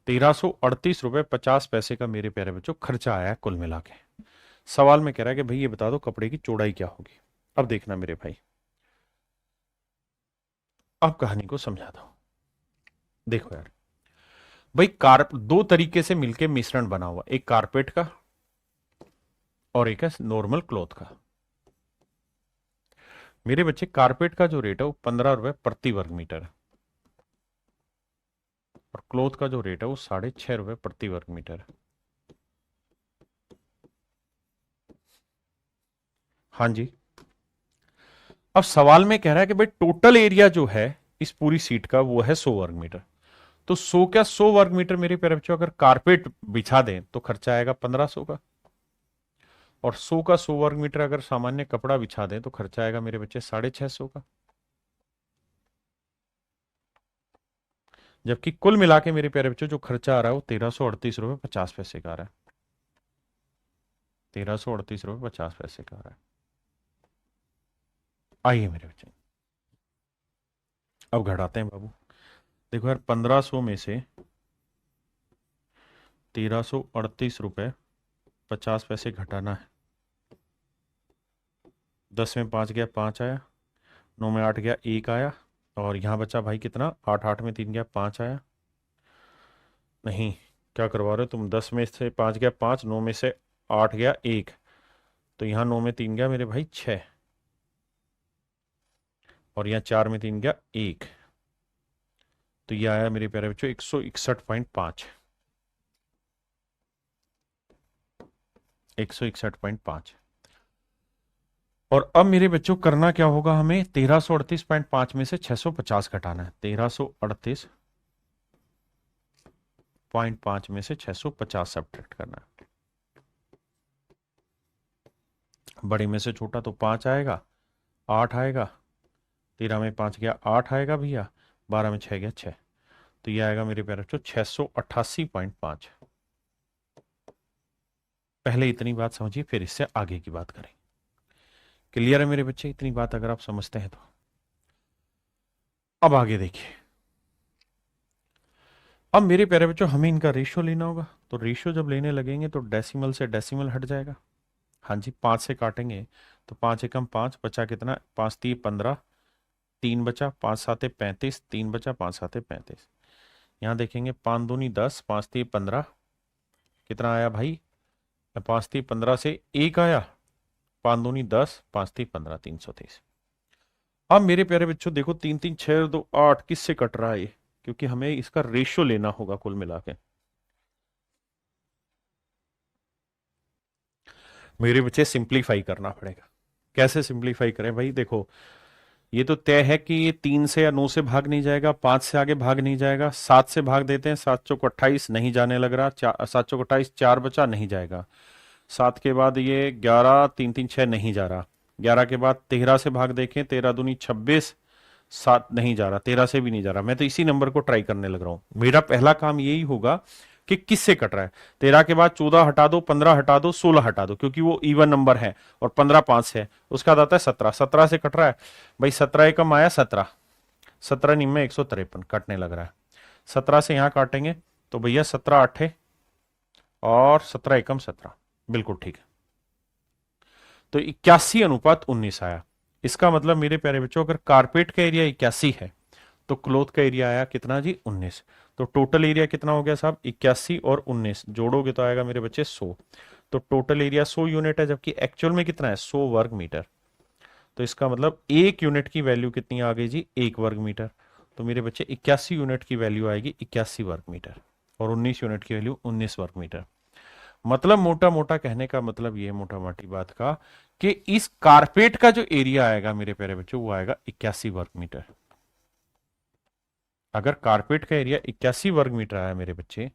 1338 रुपए 50 पैसे का मेरे प्यारे बच्चों खर्चा आया है कुल मिला के। सवाल में कह रहा है कि भाई ये बता दो कपड़े की चौड़ाई क्या होगी। अब देखना मेरे भाई, अब कहानी को समझा दो। देखो यार भाई, दो तरीके से मिलके मिश्रण बना हुआ, एक कारपेट का और एक है नॉर्मल क्लॉथ का। मेरे बच्चे कारपेट का जो रेट है वो 15 रुपए प्रति वर्ग मीटर है, और क्लॉथ का जो रेट है वो 6.5 रुपए प्रति वर्ग मीटर है। हाँ जी। अब सवाल में कह रहा है कि भाई टोटल एरिया जो है इस पूरी सीट का वो है 100 वर्ग मीटर। तो 100 क्या, 100 वर्ग मीटर मेरे प्यारे बच्चों अगर कारपेट बिछा दें तो खर्चा आएगा 1500 का, और 100 का 100 वर्ग मीटर अगर सामान्य कपड़ा बिछा दें तो खर्चा आएगा मेरे बच्चे 650 का। जबकि कुल मिला के मेरे प्यारे बच्चों जो खर्चा आ रहा है वो 1338 रुपये 50 पैसे का आ रहा है। 1338 रुपये 50 पैसे का आ रहा है। आइए मेरे बच्चे, अब घटाते हैं बाबू। देखो यार, 1500 में से 1338 रुपये 50 पैसे घटाना है। 10 में 5 गया 5 आया, 9 में 8 गया 1 आया, और यहाँ बचा भाई कितना, 8, 8 में 3 गया 5 आया। नहीं, क्या करवा रहे हो तुम, 10 में से 5 गया 5, 9 में से 8 गया 1, तो यहाँ 9 में 3 गया मेरे भाई 6, और यहाँ 4 में 3 गया 1, तो ये आया मेरे प्यारे बच्चों 161.5। 161.5। और अब मेरे बच्चों करना क्या होगा, हमें 1338.5 में से 650 घटाना है। 1338.5 में से 650 सब्ट्रैक्ट करना है। बड़ी में से छोटा तो 5 आएगा, 8 आएगा, 13 में 5 गया 8 आएगा भैया, 12 में 6 गया 6, तो ये आएगा मेरे प्यारे बच्चों 688.5। पहले इतनी बात समझिए, फिर इससे आगे की बात करें। क्लियर है मेरे बच्चे, इतनी बात अगर आप समझते हैं तो। अब आगे देखिए, अब मेरे प्यारे बच्चों हमें इनका रेशियो लेना होगा, तो रेशियो जब लेने लगेंगे तो डेसिमल से डेसिमल हट जाएगा। हाँ जी, 5 से काटेंगे तो 5 एकम 5, बचा कितना, 5 3 15, 3 बचा, 5 7 35, 3 बचा, 5 7 35। यहाँ देखेंगे 5 दूनी 10, 5 3 15, कितना आया भाई, 5 3 15 से 1 आया, 5 दूनी 10, 5 3 15, 330। अब मेरे प्यारे बच्चों देखो, 3 3 6 2 8 किससे कट रहा है ये, क्योंकि हमें इसका रेशियो लेना होगा कुल मिला के। मेरे बच्चे सिंप्लीफाई करना पड़ेगा। कैसे सिंप्लीफाई करें भाई, देखो ये तो तय है कि ये 3 से या 9 से भाग नहीं जाएगा, 5 से आगे भाग नहीं जाएगा, 7 से भाग देते हैं, 7 चौक 28 नहीं जाने लग रहा, 7 चौक 28, 4 बचा नहीं जाएगा। 7 के बाद ये 11, 3 3 6 नहीं जा रहा, 11 के बाद 13 से भाग देखें, 13 दूनी 26, 7 नहीं जा रहा, 13 से भी नहीं जा रहा। मैं तो इसी नंबर को ट्राई करने लग रहा हूं। मेरा पहला काम यही होगा कि किससे कट रहा है। 13 के बाद 14 हटा दो, 15 हटा दो, 16 हटा दो, क्योंकि वो इवन नंबर है, और 15 5 है, उसका आता है 17, 17 से कट रहा है भाई। 17 एकम आया 17, 17 निम्न 153 कटने लग रहा है। 17 से यहां काटेंगे तो भैया 17 8 और 17 एकम 17, बिल्कुल ठीक है। तो 81:19 आया। इसका मतलब मेरे प्यारे बच्चों, अगर कारपेट का एरिया 81 है तो क्लोथ का एरिया आया कितना जी, 19। तो टोटल एरिया कितना हो गया साहब, 81 और 19 जोड़ोगे तो आएगा मेरे बच्चे 100। तो टोटल एरिया 100 यूनिट है, जबकि एक्चुअल में कितना है, 100 वर्ग मीटर। तो इसका मतलब एक यूनिट की वैल्यू कितनी आ गई जी, 1 वर्ग मीटर। तो मेरे बच्चे 81 यूनिट की वैल्यू आएगी 81 वर्ग मीटर, और 19 यूनिट की वैल्यू 19 वर्ग मीटर। मतलब मोटा मोटा कहने का मतलब ये, मोटा मोटी बात का, कि इस कारपेट का जो एरिया आएगा मेरे प्यारे बच्चों, वो आएगा 81 वर्ग मीटर। अगर कारपेट का एरिया 81 वर्ग मीटर आया मेरे बच्चे,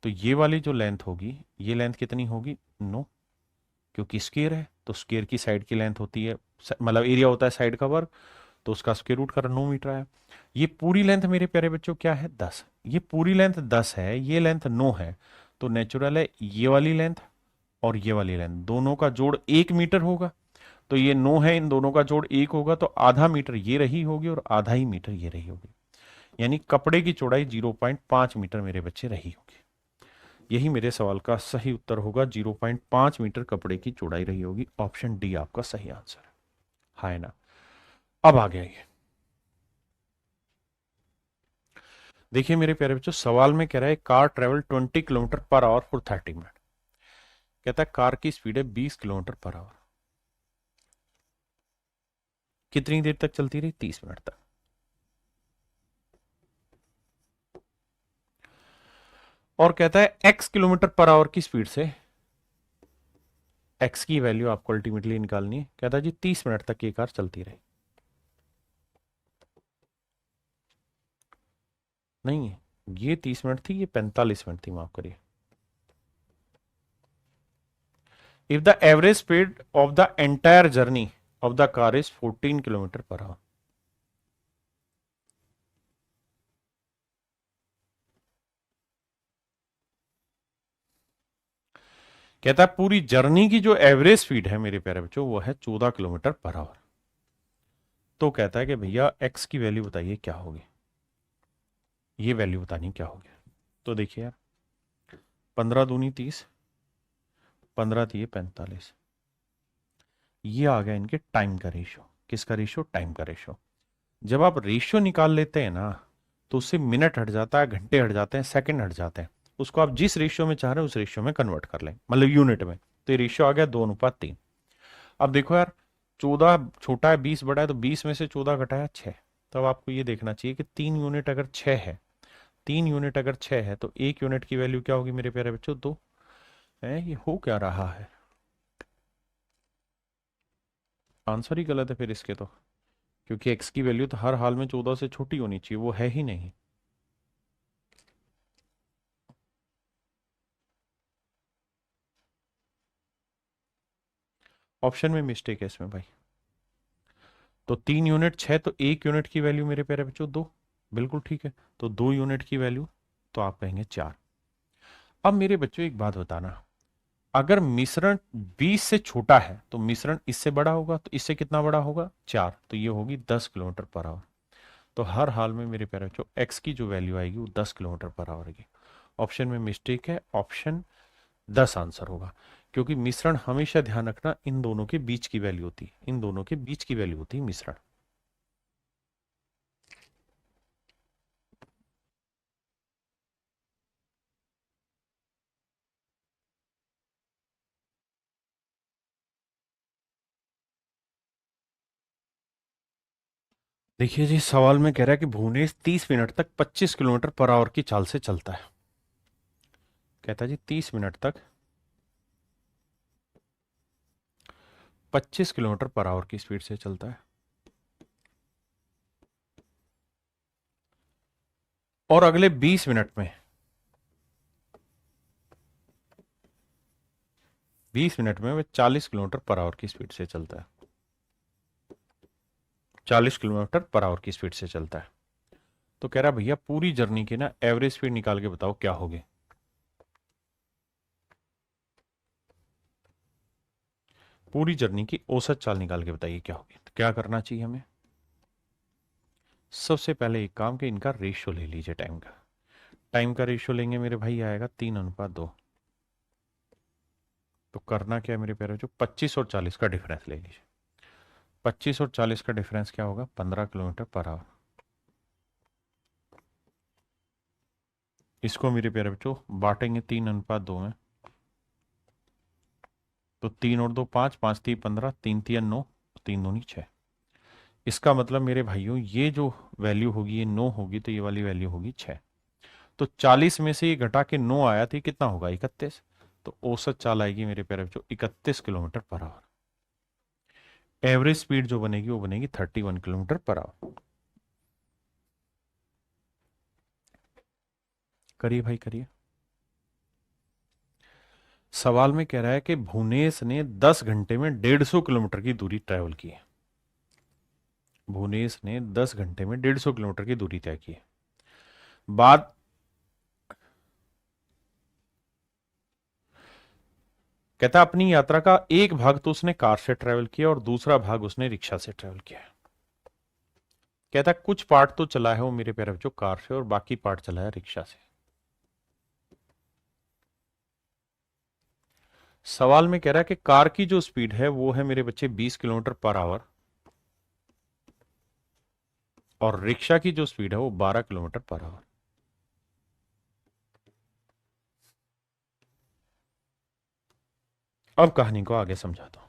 तो ये वाली जो लेंथ होगी, ये लेंथ कितनी होगी, 9, क्योंकि स्क्वायर है तो स्क्वायर की साइड की लेंथ होती है, मतलब एरिया होता है साइड का वर्ग, तो उसका स्क्वायर रूट कर 9 मीटर आया। ये पूरी लेंथ मेरे प्यारे बच्चों क्या है, 10। ये पूरी लेंथ 10 है, ये लेंथ 9 है, तो नेचुरल है ये वाली लेंथ और ये वाली लेंथ दोनों का जोड़ 1 मीटर होगा। तो ये 9 है, इन दोनों का जोड़ 1 होगा, तो आधा मीटर ये रही होगी और आधा ही मीटर ये रही होगी। यानी कपड़े की चौड़ाई 0.5 मीटर मेरे बच्चे रही होगी। यही मेरे सवाल का सही उत्तर होगा, 0.5 मीटर कपड़े की चौड़ाई रही होगी। ऑप्शन डी आपका सही आंसर है, हाय ना। अब आ गया ये, देखिए मेरे प्यारे बच्चों, सवाल में कह रहा है car travel 20 kilometre per hour for 30 minute. कहता है कार की स्पीड है 20 किलोमीटर पर आवर, कितनी देर तक चलती रही, 30 मिनट तक। और कहता है x किलोमीटर पर आवर की स्पीड से, x की वैल्यू आपको अल्टीमेटली निकालनी है। कहता है जी 30 मिनट तक ये कार चलती रही। नहीं है, ये 30 मिनट थी, ये 45 मिनट थी, माफ करिए। If the average speed of the entire journey of the car is 14 kilometre per hour. कहता है पूरी जर्नी की जो एवरेज स्पीड है मेरे प्यारे बच्चों वो है 14 किलोमीटर पर आवर। तो कहता है कि भैया एक्स की वैल्यू बताइए क्या होगी, ये वैल्यू बतानी क्या होगी। तो देखिए यार, 15 दूनी 30, 15 3 45, ये आ गया इनके टाइम का रेशियो। किसका रेशियो? टाइम का रेशियो। जब आप रेशियो निकाल लेते हैं ना तो उससे मिनट हट जाता है, घंटे हट जाते हैं, सेकंड हट जाते हैं। उसको आप जिस रेशियो में चाह रहे हैं उस रेशियो में कन्वर्ट कर लें, मतलब यूनिट में। तो ये रेशियो आ गया 2:3। अब देखो यार, 14 छोटा है 20 बड़ा है, तो 20 में से 14 घटाया 6। तो अब आपको ये देखना चाहिए कि 3 यूनिट अगर 6 है, 3 यूनिट अगर 6 है तो 1 यूनिट की वैल्यू क्या होगी मेरे प्यारे बच्चों? 2 है। ये हो क्या रहा है? आंसर ही गलत है फिर इसके तो, क्योंकि एक्स की वैल्यू तो हर हाल में 14 से छोटी होनी चाहिए, वो है ही नहीं। ऑप्शन में मिस्टेक है इसमें भाई। तो 3 यूनिट 6, तो 1 यूनिट की वैल्यू मेरे प्यारे बच्चों 2। बिल्कुल ठीक है। तो 2 यूनिट की वैल्यू, तो आप कहेंगे 4। अब मेरे बच्चों एक बात बताना, अगर मिश्रण 20 से छोटा है तो मिश्रण इससे बड़ा होगा, तो इससे कितना बड़ा होगा? 4। तो ये होगी 10 किलोमीटर पर आवर। तो हर हाल में मेरे प्यारे बच्चों एक्स की जो वैल्यू आएगी वो 10 किलोमीटर पर आवर की। ऑप्शन में मिस्टेक है, ऑप्शन 10 आंसर होगा। क्योंकि मिश्रण, हमेशा ध्यान रखना, इन दोनों के बीच की वैल्यू होती है, इन दोनों के बीच की वैल्यू होती है मिश्रण। देखिए जी, सवाल में कह रहा है कि भुवनेश 30 मिनट तक 25 किलोमीटर पर आवर की चाल से चलता है। कहता है जी 30 मिनट तक 25 किलोमीटर पर आवर की स्पीड से चलता है, और अगले 20 मिनट में 20 मिनट में वह 40 किलोमीटर पर आवर की स्पीड से चलता है। 40 किलोमीटर पर आवर की स्पीड से चलता है। तो कह रहा भैया पूरी जर्नी की ना एवरेज स्पीड निकाल के बताओ क्या होगी। पूरी जर्नी की औसत चाल निकाल के बताइए क्या होगी। तो क्या करना चाहिए हमें? सबसे पहले एक काम कि इनका रेशियो ले लीजिए टाइम का। टाइम का रेशियो लेंगे मेरे भाई, आएगा 3:2। तो करना क्या है मेरे प्यारे बच्चों? 25 और 40 का डिफरेंस ले लीजिए। 25 और 40 का डिफरेंस क्या होगा? 15 किलोमीटर पर आवर। इसको मेरे प्यारे बच्चों बांटेंगे 3:2 में। तो 3 और 2 5, 5 3 15, 3 3 9, 3 दूनी 6। इसका मतलब मेरे भाइयों ये जो वैल्यू होगी ये 9 होगी, तो ये वाली वैल्यू होगी 6। तो 40 में से ये घटा के 9 आया था, कितना होगा? 31। तो औसत चाल आएगी मेरे प्यारे बच्चों 31 kilometre per hour. Average speed जो बनेगी वो बनेगी 31 किलोमीटर पर आवर। करिए भाई करिए। सवाल में कह रहा है कि भुवनेश ने 10 घंटे में 150 किलोमीटर की दूरी ट्रेवल की है। भुवनेश ने 10 घंटे में 150 किलोमीटर की दूरी तय की है। बाद कहता अपनी यात्रा का एक भाग तो उसने कार से ट्रेवल किया और दूसरा भाग उसने रिक्शा से ट्रेवल किया है। कहता कुछ पार्ट तो चला है वो मेरे प्यारे बच्चों कार से, और बाकी पार्ट चला है रिक्शा से। सवाल में कह रहा है कि कार की जो स्पीड है वो है मेरे बच्चे 20 किलोमीटर पर आवर, और रिक्शा की जो स्पीड है वो 12 किलोमीटर पर आवर। अब कहानी को आगे समझाता हूं।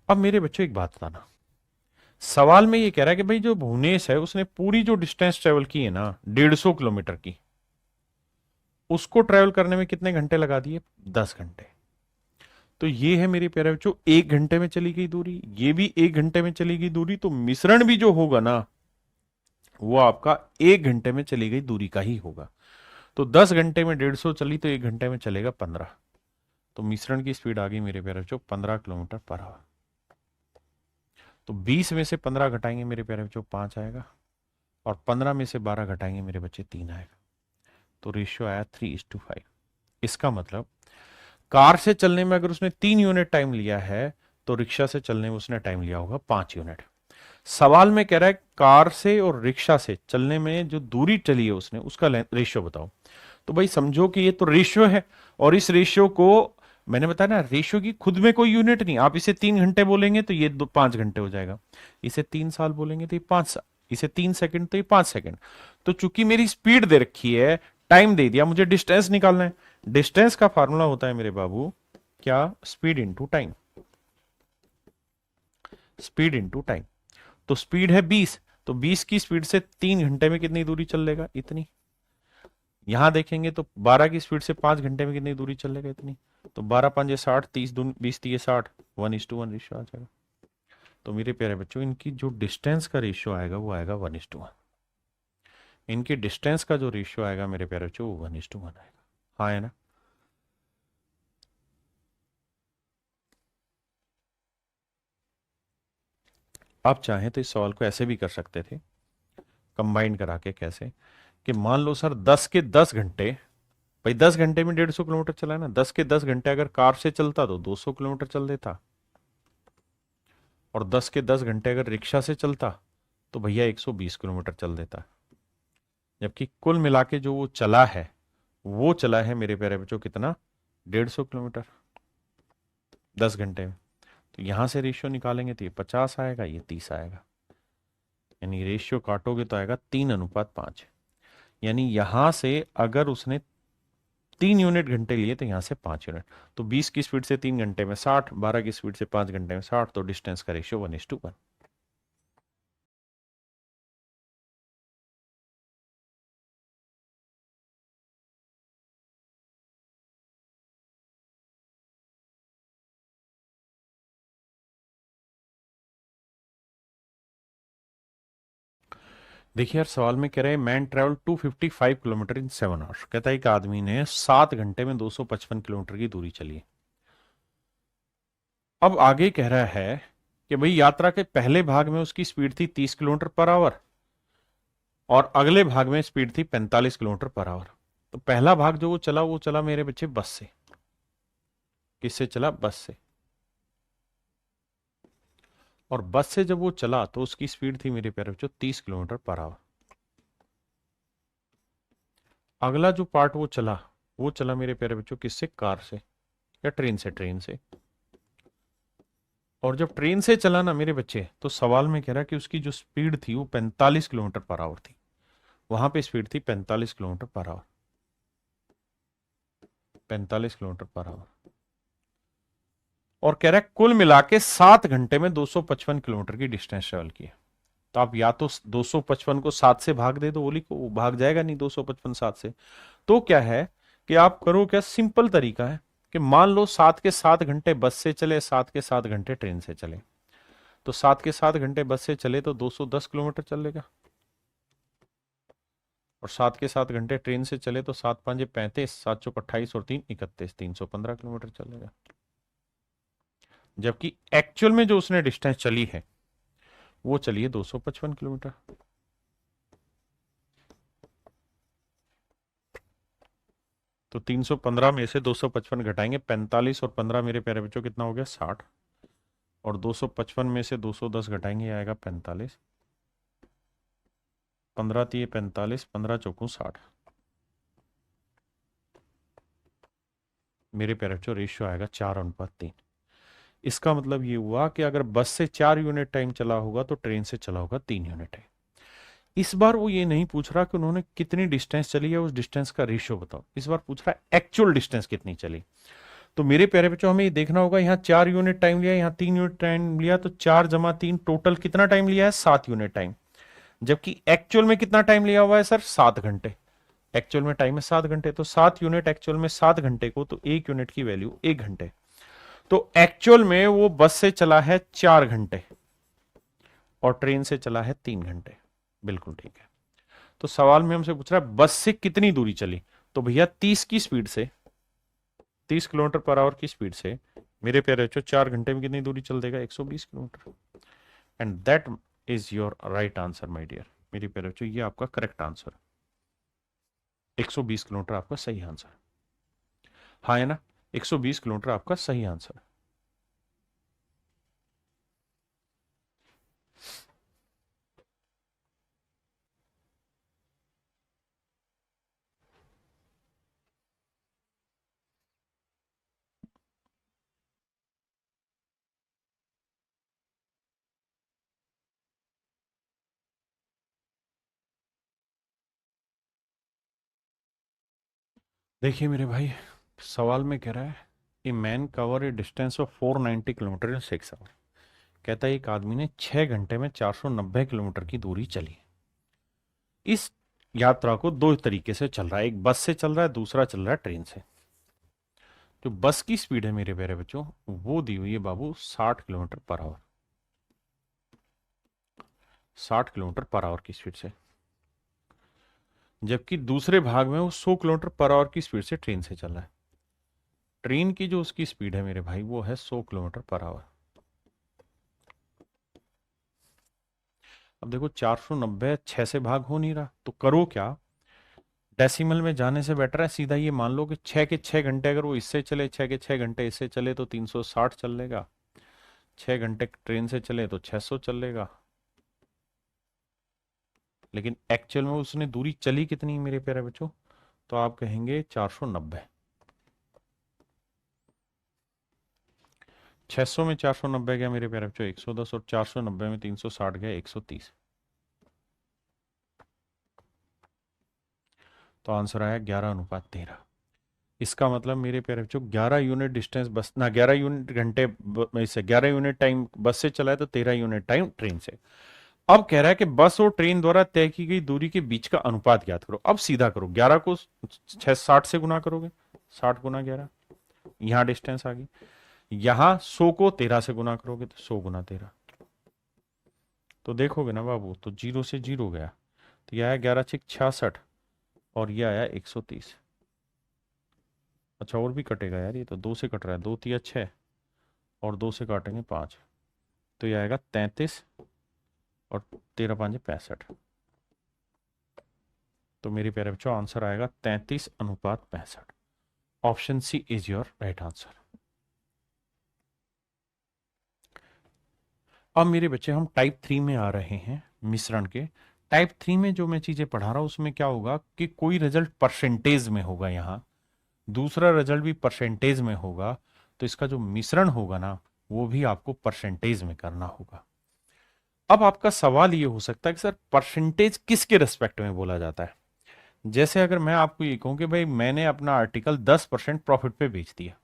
अब मेरे बच्चों एक बात बताना, सवाल में ये कह रहा है कि भाई जो भुवनेश है उसने पूरी जो डिस्टेंस ट्रेवल की है ना 150 किलोमीटर की, उसको ट्रेवल करने में कितने घंटे लगा दिए? 10 घंटे। तो ये है मेरे प्यारे बच्चों 1 घंटे में चली गई दूरी, ये भी 1 घंटे में चली गई दूरी, तो मिश्रण भी जो होगा ना वो आपका 1 घंटे में चली गई दूरी का ही होगा। तो 10 घंटे में 150 चली, तो 1 घंटे में चलेगा 15। तो मिश्रण की स्पीड आ गई मेरे प्यारे बच्चों 15 किलोमीटर पर आवर। तो 20 में से 15 घटाएंगे मेरे प्यारे बच्चों 5 आएगा, और 15 में से 12 घटाएंगे मेरे बच्चे 3 आएगा। तो रेशियो आया 3:5। इसका मतलब कार से चलने में अगर उसने 3 यूनिट टाइम लिया है तो रिक्शा से चलने में उसने टाइम लिया होगा 5 यूनिट। सवाल में कह रहा है कार से और रिक्शा से चलने में जो दूरी चली है उसने उसका रेशियो बताओ। तो भाई समझो कि ये तो रेशियो है, और इस रेशियो को मैंने बताया ना, रेशियो की खुद में कोई यूनिट नहीं। आप इसे 3 घंटे बोलेंगे तो ये 5 घंटे हो जाएगा, इसे 3 साल बोलेंगे तो ये 5 साल, इसे 3 सेकंड तो ये 5 सेकंड। तो चूंकि मेरी स्पीड दे रखी है, टाइम दे दिया, मुझे डिस्टेंस निकालना है। डिस्टेंस का फार्मूला होता है मेरे बाबू क्या, speed into time. Speed into time. तो स्पीड है 20, तो 20 की स्पीड से 3 घंटे में कितनी दूरी चल लेगा, इतनी। यहां देखेंगे तो 12 की स्पीड से 5 घंटे में कितनी दूरी चल लेगा, इतनी। तो 12 5 60, 30 दून 20 30 60, 1:1 रेशियो आ जाएगा। तो मेरे प्यारे बच्चों, इनकी जो डिस्टेंस का रेशियो आएगा वो आएगा 1:1। इनकी डिस्टेंस का जो रेशियो आएगा मेरे प्यारे बच्चों, वो 1:1 आएगा। हाँ है ना। आप चाहें तो इस सवाल को ऐसे भी कर सकते थे, कंबाइन करा के। कैसे कि मान लो सर 10 के 10 घंटे, भाई 10 घंटे में 150 किलोमीटर चला है ना, 10 के 10 घंटे अगर कार से चलता तो 200 किलोमीटर चल देता, और 10 के 10 घंटे अगर रिक्शा से चलता तो भैया 120 किलोमीटर चल देता। जबकि कुल मिला के जो वो चला है, वो चला है मेरे प्यारे बच्चों कितना, 150 किलोमीटर 10 घंटे में। तो यहां से रेशियो निकालेंगे तो ये 50 आएगा, ये 30 आएगा। यानी रेशियो काटोगे तो आएगा 3:5। यानी यहां से अगर उसने 3 यूनिट घंटे लिए तो यहां से 5 यूनिट। तो 20 की स्पीड से 3 घंटे में 60, 12 की स्पीड से 5 घंटे में 60, तो डिस्टेंस का रेशियो 1:1। देखिए यार, सवाल में कह रहे हैं मैन ट्रेवल 255 किलोमीटर इन 7 आवर्स। कहता है एक आदमी ने 7 घंटे में 255 किलोमीटर की दूरी चली है। अब आगे कह रहा है कि भाई यात्रा के पहले भाग में उसकी स्पीड थी 30 किलोमीटर पर आवर, और अगले भाग में स्पीड थी 45 किलोमीटर पर आवर। तो पहला भाग जो वो चला, वो चला मेरे बच्चे बस से। किससे चला, बस से। और बस से जब वो चला तो उसकी स्पीड थी मेरे प्यारे बच्चों 30 किलोमीटर पर आवर। अगला जो पार्ट वो चला मेरे प्यारे बच्चों किससे, कार से या ट्रेन से, ट्रेन से। और जब ट्रेन से चला ना मेरे बच्चे, तो सवाल में कह रहा कि उसकी जो स्पीड थी वो 45 किलोमीटर पर आवर थी। वहां पे स्पीड थी 45 kilometre per hour, 45 kilometre per hour. और कह रहा है कुल मिला के 7 घंटे में 255 किलोमीटर की डिस्टेंस ट्रेवल की है। तो आप या तो 255 को 7 से भाग दे दो, ओली को, वो भाग जाएगा नहीं 255 7 से। तो क्या है कि आप करो क्या, सिंपल तरीका है कि मान लो 7 के 7 घंटे बस से चले, 7 के 7 घंटे ट्रेन से चले। तो 7 के 7 घंटे बस से चले तो 210 किलोमीटर चलेगा, और 7 के 7 घंटे ट्रेन से चले तो 7 5 35, 7 चौक 28 और 3 31, 315 किलोमीटर चलेगा। जबकि एक्चुअल में जो उसने डिस्टेंस चली है वो चली है 255 किलोमीटर। तो 315 में से 255 घटाएंगे, 45 और 15 मेरे प्यारे बच्चों कितना हो गया, 60। और 255 में से 210 घटाएंगे, आएगा 45। 15 3 45, 15 चौकू 60। मेरे प्यारे बच्चों रेशियो आएगा 4:3। इसका मतलब ये हुआ कि अगर बस से 4 यूनिट टाइम चला होगा तो ट्रेन से चला होगा 3 यूनिट टाइम। इस बार वो ये नहीं पूछ रहा कि उन्होंने कितनी डिस्टेंस चली है, उस डिस्टेंस का रेशियो बताओ। इस बार पूछ रहा है एक्चुअल डिस्टेंस कितनी चली। तो मेरे प्यारे बच्चों, हमें ये देखना होगा, यहाँ 4 यूनिट टाइम लिया, यहाँ 3 यूनिट टाइम लिया, तो 4 + 3 टोटल कितना टाइम लिया है, 7 यूनिट टाइम। जबकि एक्चुअल में कितना टाइम लिया हुआ है सर, 7 घंटे। एक्चुअल में टाइम है 7 घंटे, तो 7 यूनिट एक्चुअल में 7 घंटे को, तो 1 यूनिट की वैल्यू 1 घंटे। तो एक्चुअल में वो बस से चला है 4 घंटे और ट्रेन से चला है 3 घंटे। बिल्कुल ठीक है। तो सवाल में हमसे पूछ रहा है बस से कितनी दूरी चली। तो भैया 30 की स्पीड से, 30 किलोमीटर पर आवर की स्पीड से मेरे प्यारे बच्चों 4 घंटे में कितनी दूरी चल देगा, 120 kilometre. And that is your right answer my dear. मेरे प्यारे बच्चों ये आपका करेक्ट आंसर है। 120 किलोमीटर आपका सही आंसर। हाँ है ना, 120 किलोमीटर आपका सही आंसर। देखिए मेरे भाई, सवाल में कह रहा है a man cover a distance of 490 kilometre in 6 hour. कहता है एक आदमी ने 6 घंटे में 490 किलोमीटर की दूरी चली। इस यात्रा को दो तरीके से चल रहा है, एक बस से चल रहा है, दूसरा चल रहा है ट्रेन से। जो बस की स्पीड है मेरे प्यारे बच्चों, वो दी हुई है बाबू 60 kilometre per hour. 60 kilometre per hour की स्पीड से। जबकि दूसरे भाग में वो 100 किलोमीटर पर आवर की स्पीड से ट्रेन से चल रहा है। ट्रेन की जो उसकी स्पीड है मेरे भाई, वो है 100 किलोमीटर पर आवर। अब देखो 490 6 से भाग हो नहीं रहा, तो करो क्या। डेसिमल में जाने से बेटर है सीधा ये मान लो कि 6 के 6 घंटे अगर वो इससे चले, 6 के 6 घंटे इससे चले तो 360 चल लेगा। 6 घंटे ट्रेन से चले तो 600 चल लेगा। लेकिन एक्चुअल में उसने दूरी चली कितनी मेरे प्यारे बच्चों, तो आप कहेंगे 490। 600 में 490 गया मेरे प्यारे बच्चों 110, और 490 में 360 गया 130। तो आंसर आया 11:13। इसका मतलब मेरे प्यारे बच्चों 11 यूनिट डिस्टेंस बस ना, 11 यूनिट घंटे इससे 11 यूनिट टाइम बस से चला है, तो 13 यूनिट टाइम ट्रेन से। अब कह रहा है कि बस और ट्रेन द्वारा तय की गई दूरी के बीच का अनुपात ज्ञात करो। अब सीधा करो, 11 को 60 से गुना करोगे, 60 × 11, यहां डिस्टेंस आ गई। यहां 100 को 13 से गुना करोगे तो 100 × 13। तो देखोगे ना बाबू, तो 0 से 0 गया, तो यह आया 11×6 = 66, और यह आया 130। अच्छा और भी कटेगा यार, ये तो 2 से कट रहा है, 2×3 = 6, और 2 से काटेंगे 5, तो यह आएगा 33, और 13×5 = 65। तो मेरे प्यारे बच्चों आंसर आएगा 33:65। Option C is your right answer. अब मेरे बच्चे हम टाइप 3 में आ रहे हैं, मिश्रण के। टाइप 3 में जो मैं चीजें पढ़ा रहा हूं उसमें क्या होगा कि कोई रिजल्ट परसेंटेज में होगा, यहां दूसरा रिजल्ट भी परसेंटेज में होगा, तो इसका जो मिश्रण होगा ना, वो भी आपको परसेंटेज में करना होगा। अब आपका सवाल ये हो सकता है कि सर परसेंटेज किसके रेस्पेक्ट में बोला जाता है। जैसे अगर मैं आपको ये कहूं कि भाई मैंने अपना आर्टिकल 10% प्रॉफिट पे बेच दिया,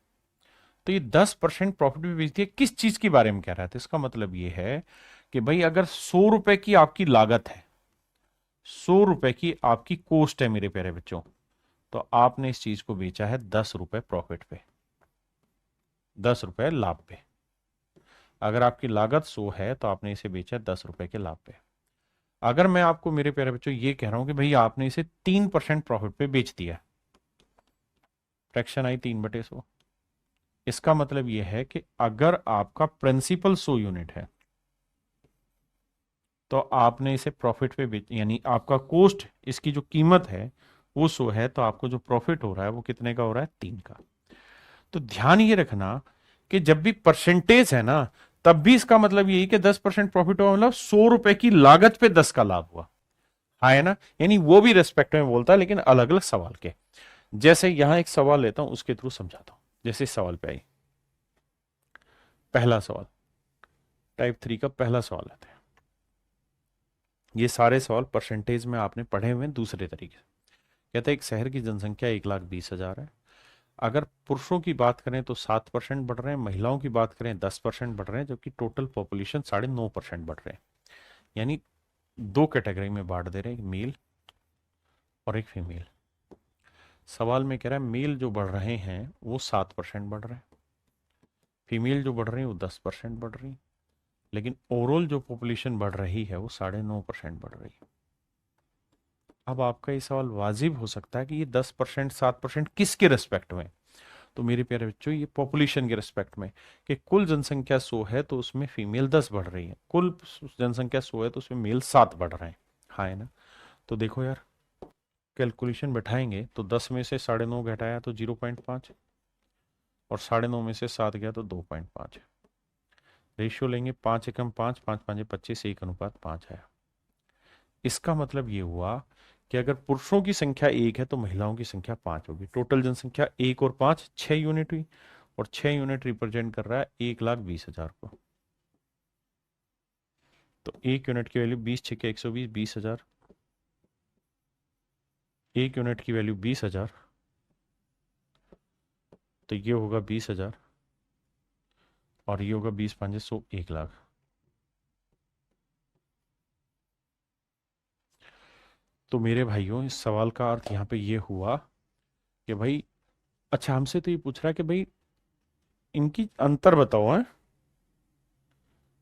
तो ये 10% प्रॉफिट पे बेच दिया किस चीज के बारे में कह रहा है, तो इसका मतलब ये है कि भाई अगर 100 रुपए की आपकी लागत है, 100 रुपए की आपकी कॉस्ट है मेरे प्यारे बच्चों, तो आपने इस चीज को बेचा है 10 रुपए प्रॉफिट पे, 10 रुपए लाभ पे। अगर आपकी लागत 100 है तो आपने इसे बेचा 10 रुपए के लाभ पे। अगर मैं आपको मेरे प्यारे बच्चों ये कह रहा हूं कि भाई आपने इसे 3% प्रॉफिट पे बेच दिया, फ्रैक्शन आई 3/100, इसका मतलब यह है कि अगर आपका प्रिंसिपल 100 यूनिट है, तो आपने इसे प्रॉफिट पे बेच, यानी आपका कॉस्ट, इसकी जो कीमत है वो 100 है, तो आपको जो प्रॉफिट हो रहा है वो कितने का हो रहा है, 3 का। तो ध्यान ये रखना कि जब भी परसेंटेज है ना, तब भी इसका मतलब यही कि 10% प्रॉफिट हुआ, मतलब 100 रुपए की लागत पे 10 का लाभ हुआ। हाँ है ना, यानी वो भी रेस्पेक्ट में बोलता है, लेकिन अलग अलग सवाल के। जैसे यहां एक सवाल लेता हूं, उसके थ्रू समझाता हूं। जैसे इस सवाल पे आई, पहला सवाल, टाइप 3 का पहला सवाल लेते हैं। ये सारे सवाल परसेंटेज में आपने पढ़े हुए हैं दूसरे तरीके से। कहते हैं एक शहर की जनसंख्या 1,20,000 है। अगर पुरुषों की बात करें तो 7% बढ़ रहे हैं, महिलाओं की बात करें 10% बढ़ रहे हैं, जबकि टोटल पॉपुलेशन 9.5% बढ़ रहे हैं। यानी दो कैटेगरी में बांट दे रहे हैं, एक मेल और एक फीमेल। सवाल में कह रहा है मेल जो बढ़ रहे हैं वो 7% बढ़ रहे हैं, फीमेल जो बढ़ रही है वो 10% बढ़ रही है, लेकिन ओवरऑल जो पॉपुलेशन बढ़ रही है वो 9.5% बढ़ रही है। अब आपका ये सवाल वाजिब हो सकता है कि ये 10% 7% किसके रेस्पेक्ट में। तो मेरे प्यारे बच्चों ये पॉपुलेशन के रेस्पेक्ट में, कि कुल जनसंख्या 100 है तो उसमें फीमेल 10 बढ़ रही है, कुल जनसंख्या 100 है तो उसमें मेल 7 बढ़ रहे हैं। हाँ है ना। तो देखो यार, कैलकुलेशन बैठाएंगे तो 10 में से 9.5 घटाया तो 0.5 और 9.5 में से 7 गया तो 2.5। रेशियो लेंगे 5 एकम 5, 5 5 25, 1:5 आया। इसका मतलब ये हुआ कि अगर पुरुषों की संख्या 1 है तो महिलाओं की संख्या 5 होगी। टोटल जनसंख्या 1 और 5 6 यूनिट हुई, और 6 यूनिट रिप्रेजेंट कर रहा है 1,20,000 को। तो 1 यूनिट की वैल्यू 20 छक्के 120, 20,000। 1 यूनिट की वैल्यू 20,000, तो ये होगा 20,000, और ये होगा 20 5 100, 1,00,000। तो मेरे भाइयों, इस सवाल का अर्थ यहाँ पे ये हुआ कि भाई, अच्छा हमसे तो ये पूछ रहा है कि भाई इनकी अंतर बताओ है।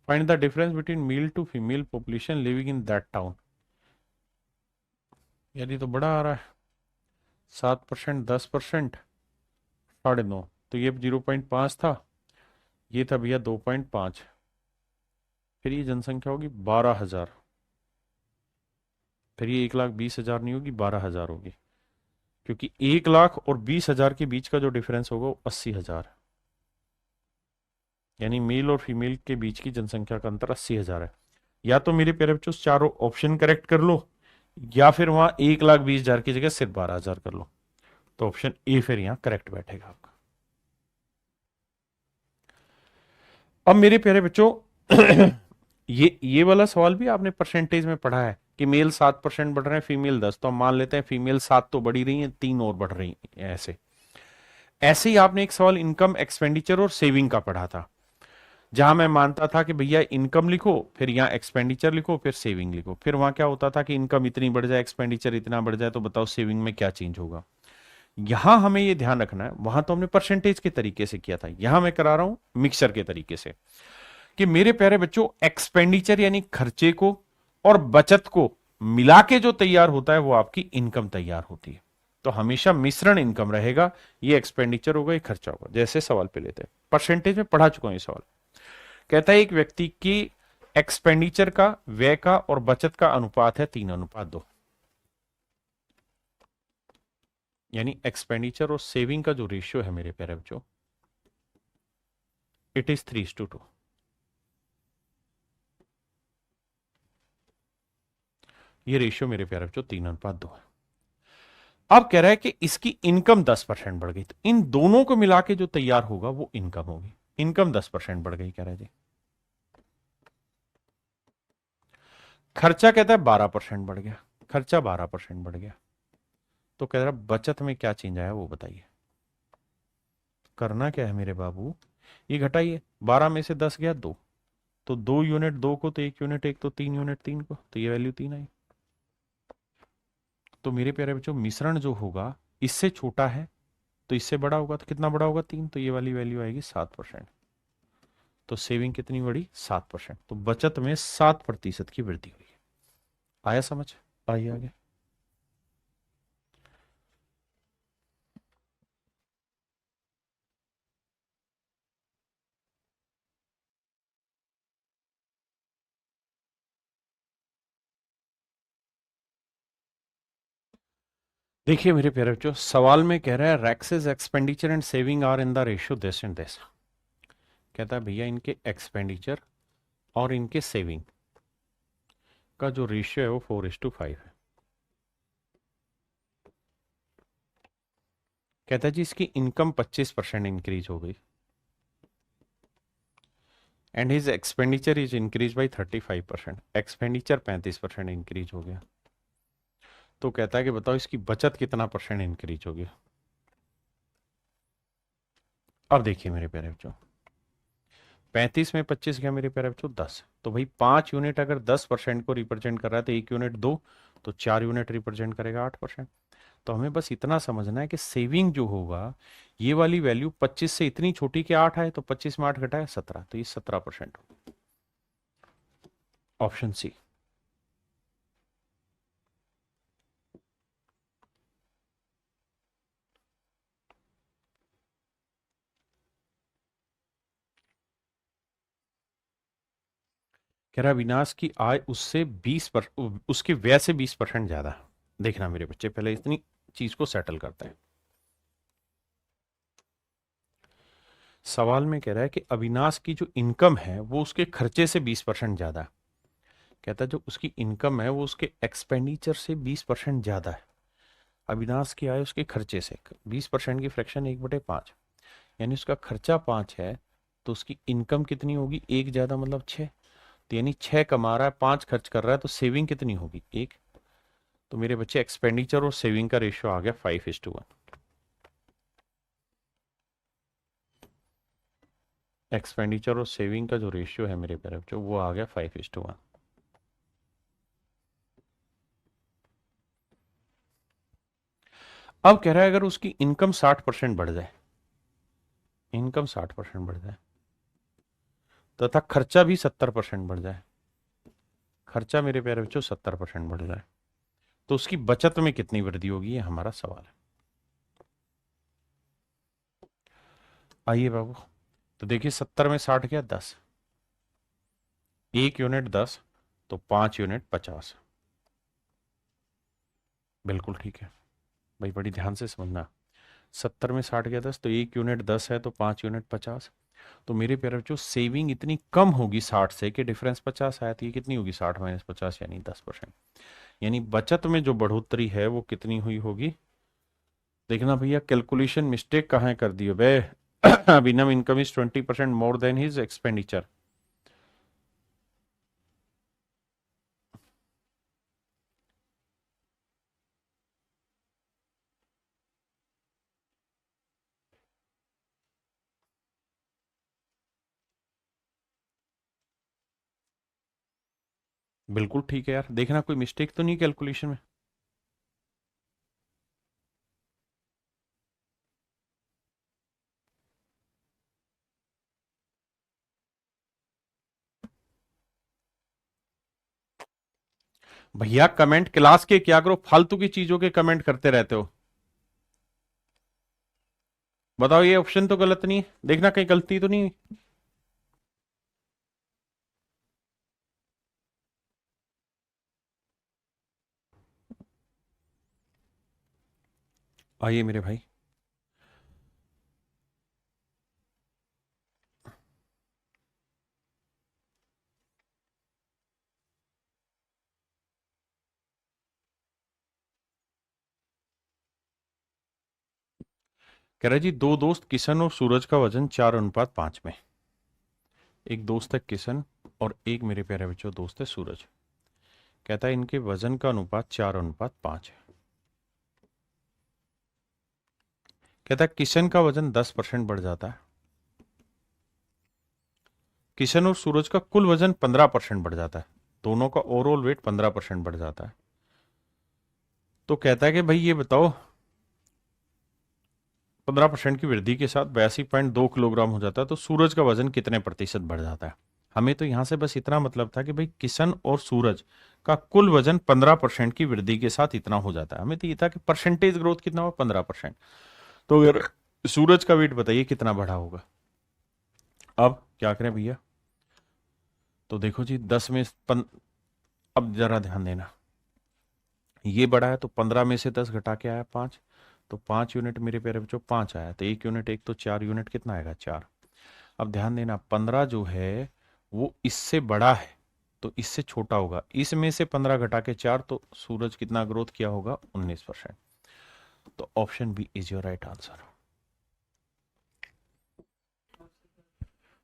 Find the difference between male to female population living in that town. यार ये तो बड़ा आ रहा है, 7%, 10%, 9.5। तो ये 0.5 था, ये था भैया 2.5। फिर ये जनसंख्या होगी 12,000। फिर ये 1,20,000 नहीं होगी, 12,000 होगी, क्योंकि 1,00,000 और 20,000 के बीच का जो डिफरेंस होगा वो 80,000 है। यानी मेल और फीमेल के बीच की जनसंख्या का अंतर 80,000 है। या तो मेरे प्यारे बच्चों चारों ऑप्शन करेक्ट कर लो, या फिर वहां 1,20,000 की जगह सिर्फ 12,000 कर लो। तो ऑप्शन ए फिर यहां करेक्ट बैठेगा आपका। अब मेरे प्यारे बच्चों ये वाला सवाल भी आपने परसेंटेज में पढ़ा है कि मेल 7% बढ़ रहे हैं, फीमेल 10। तो हम मान लेते हैं फीमेल 7 तो बढ़ी रही है, 3 और बढ़ रही है। ऐसे ऐसे ही आपने एक सवाल इनकम एक्सपेंडिचर और सेविंग का पढ़ा था, जहां मैं मानता था कि भैया इनकम लिखो, फिर यहाँ एक्सपेंडिचर लिखो, फिर सेविंग लिखो। फिर वहां क्या होता था कि इनकम इतनी बढ़ जाए, एक्सपेंडिचर इतना बढ़ जाए, तो बताओ सेविंग में क्या चेंज होगा। यहां हमें ये ध्यान रखना है, वहां तो हमने परसेंटेज के तरीके से किया था, यहां मैं करा रहा हूं मिक्सर के तरीके से, कि मेरे प्यारे बच्चों एक्सपेंडिचर यानी खर्चे को और बचत को मिला के जो तैयार होता है वो आपकी इनकम तैयार होती है। तो हमेशा मिश्रण इनकम रहेगा, ये एक्सपेंडिचर होगा, ये खर्चा होगा। जैसे सवाल पे लेते हैं, परसेंटेज में पढ़ा चुका हूं ये सवाल। कहता है एक व्यक्ति की एक्सपेंडिचर का, व्यय का और बचत का अनुपात है 3:2। यानी एक्सपेंडिचर और सेविंग का जो रेशियो है मेरे प्यारे बच्चों, इट इज 3:2। ये रेशियो मेरे प्यारे बच्चों 3:2 है। अब कह रहा है कि इसकी इनकम 10% बढ़ गई, तो इन दोनों को मिला के जो तैयार होगा वो इनकम होगी। इनकम 10% बढ़ गई, कह रहा है जी। खर्चा कहता है 12% बढ़ गया, खर्चा 12% बढ़ गया। तो कह रहा है बचत में क्या चेंज आया वो बताइए। करना क्या है मेरे बाबू, ये घटाइए। 12 में से 10 गया 2, तो 2 यूनिट 2 को, तो 1 यूनिट 1, तो 3 यूनिट 3 को, तो ये वैल्यू 3 आई। तो मेरे प्यारे बच्चों मिश्रण जो होगा इससे छोटा है, तो इससे बड़ा होगा, तो कितना बड़ा होगा 3, तो ये वाली वैल्यू आएगी 7%। तो सेविंग कितनी बढ़ी 7%। तो बचत में 7% की वृद्धि हुई है। आया समझ, आइए आगे। देखिए मेरे प्यारे बच्चों, सवाल में कह रहा है रैक्सेस expenditure and saving are in the ratio this and this. कहता है भैया इनके एक्सपेंडिचर और इनके सेविंग का जो रेशियो है वो 4:5 है। कहता है जी इसकी इनकम 25% इंक्रीज हो गई, and his expenditure is increase by 35%। Expenditure 35% increase हो गया। तो कहता है कि बताओ इसकी बचत कितना परसेंट इंक्रीज हो गया। अब देखिए मेरे प्यारे बच्चों, 35 में 25 गया मेरे प्यारे बच्चों 10। तो भाई 5 यूनिट अगर 10% को रिप्रेजेंट कर रहा है, तो 1 यूनिट 2, तो 4 यूनिट रिप्रेजेंट करेगा 8%। तो हमें बस इतना समझना है कि सेविंग जो होगा, ये वाली वैल्यू 25 से इतनी छोटी कि 8 आए, तो 25 में 8 घटाए 17, तो ये 17% होगा। Option C. कह रहा विनाश की आय उससे 20 पर, उसके व्यय से 20% ज्यादा। देखना मेरे बच्चे, पहले इतनी चीज को सेटल करते हैं। सवाल में कह रहा है कि अविनाश की जो इनकम है वो उसके खर्चे से 20% ज्यादा है। कहता है जो उसकी इनकम है वो उसके एक्सपेंडिचर से 20% ज्यादा है। अविनाश की आय उसके खर्चे से 20% की फ्रैक्शन 1/5, यानी उसका खर्चा 5 है तो उसकी इनकम कितनी होगी? एक ज्यादा मतलब 6। तो यानी 6 कमा रहा है, 5 खर्च कर रहा है, तो सेविंग कितनी होगी? 1। तो मेरे बच्चे एक्सपेंडिचर और सेविंग का रेशियो आ गया 5:1। एक्सपेंडिचर और सेविंग का जो रेशियो है मेरे प्यारे बच्चों वो आ गया 5:1। अब कह रहा है अगर उसकी इनकम 60% बढ़ जाए, इनकम 60% बढ़ जाए तथा खर्चा भी 70% बढ़ जाए, खर्चा मेरे प्यारे बच्चों 70% बढ़ जाए, तो उसकी बचत में कितनी वृद्धि होगी? ये हमारा सवाल है। आइए बाबू, तो देखिए 70 में 60 गया 10, 1 यूनिट 10, तो 5 यूनिट 50। बिल्कुल ठीक है भाई, बड़ी ध्यान से समझना। 70 में 60 गया 10, तो 1 यूनिट 10 है, तो 5 यूनिट 50। तो मेरे प्यारे बच्चों सेविंग इतनी कम होगी 60 से कि डिफरेंस 50 आया, तो ये कितनी होगी? 60 माइनस 50 यानी 10%। यानी बचत में जो बढ़ोतरी है वो कितनी हुई होगी? देखना भैया, कैलकुलेशन मिस्टेक कहाँ कर दी है बे। Abhinav income is 20% more than his expenditure. बिल्कुल ठीक है यार, देखना कोई मिस्टेक तो नहीं कैलकुलेशन में। भैया कमेंट क्लास के क्या करो, फालतू की चीजों के कमेंट करते रहते हो। बताओ ये ऑप्शन तो गलत नहीं है, देखना कहीं गलती तो नहीं है। आइए मेरे भाई, कह रहा है जी दो दोस्त किशन और सूरज का वजन 4:5 में। एक दोस्त है किशन और एक मेरे प्यारे बच्चों दोस्त है सूरज। कहता है इनके वजन का अनुपात 4:5 है। कहता है किशन का वजन 10% बढ़ जाता है, किशन और सूरज का कुल वजन 15% बढ़ जाता है, दोनों का ओवरऑल वेट 15% बढ़ जाता है। तो कहता है कि भाई ये बताओ 15% की वृद्धि के साथ 82.2 किलोग्राम हो जाता है, तो सूरज का वजन कितने प्रतिशत बढ़ जाता है? हमें तो यहां से बस इतना मतलब था कि भाई किशन और सूरज का कुल वजन 15% की वृद्धि के साथ इतना हो जाता है। हमें तो ये था कि परसेंटेज ग्रोथ कितना हुआ? 15%। तो अगर सूरज का वेट बताइए कितना बढ़ा होगा। अब क्या करें भैया, तो देखो जी 10 में अब जरा ध्यान देना, ये बढ़ा है तो 15 में से 10 घटा के आया 5, तो 5 यूनिट मेरे प्यारे बच्चों 5 आया, तो 1 यूनिट, एक तो 4 यूनिट कितना आएगा? 4। अब ध्यान देना 15 जो है वो इससे बड़ा है तो इससे छोटा होगा, इसमें से 15 घटा के 4, तो सूरज कितना ग्रोथ किया होगा? 19%। तो option B is your right answer.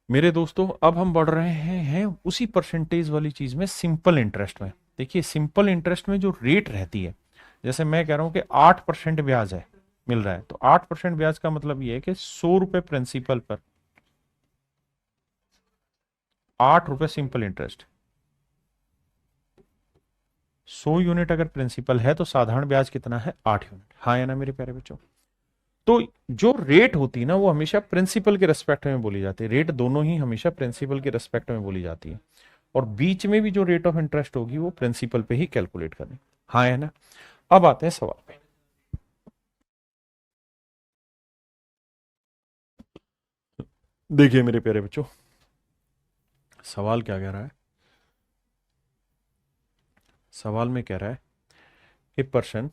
मेरे दोस्तों अब हम बढ़ रहे हैं उसी परसेंटेज वाली चीज में, सिंपल इंटरेस्ट में। देखिए सिंपल इंटरेस्ट में जो रेट रहती है, जैसे मैं कह रहा हूं कि 8% ब्याज है मिल रहा है, तो 8% ब्याज का मतलब ये है कि 100 रुपए प्रिंसिपल पर 8 रुपए सिंपल इंटरेस्ट। 100 यूनिट अगर प्रिंसिपल है तो साधारण ब्याज कितना है? 8 यूनिट। हाँ या ना मेरे प्यारे बच्चों? तो जो रेट होती है ना वो हमेशा प्रिंसिपल के रेस्पेक्ट में बोली जाती है, रेट दोनों ही हमेशा प्रिंसिपल के रेस्पेक्ट में बोली जाती है, और बीच में भी जो रेट ऑफ इंटरेस्ट होगी वो प्रिंसिपल पे ही कैलकुलेट करनी। हाँ है ना? अब आते हैं सवाल पे। देखिए मेरे प्यारे बच्चों, सवाल क्या कह रहा है? सवाल में कह रहा है a person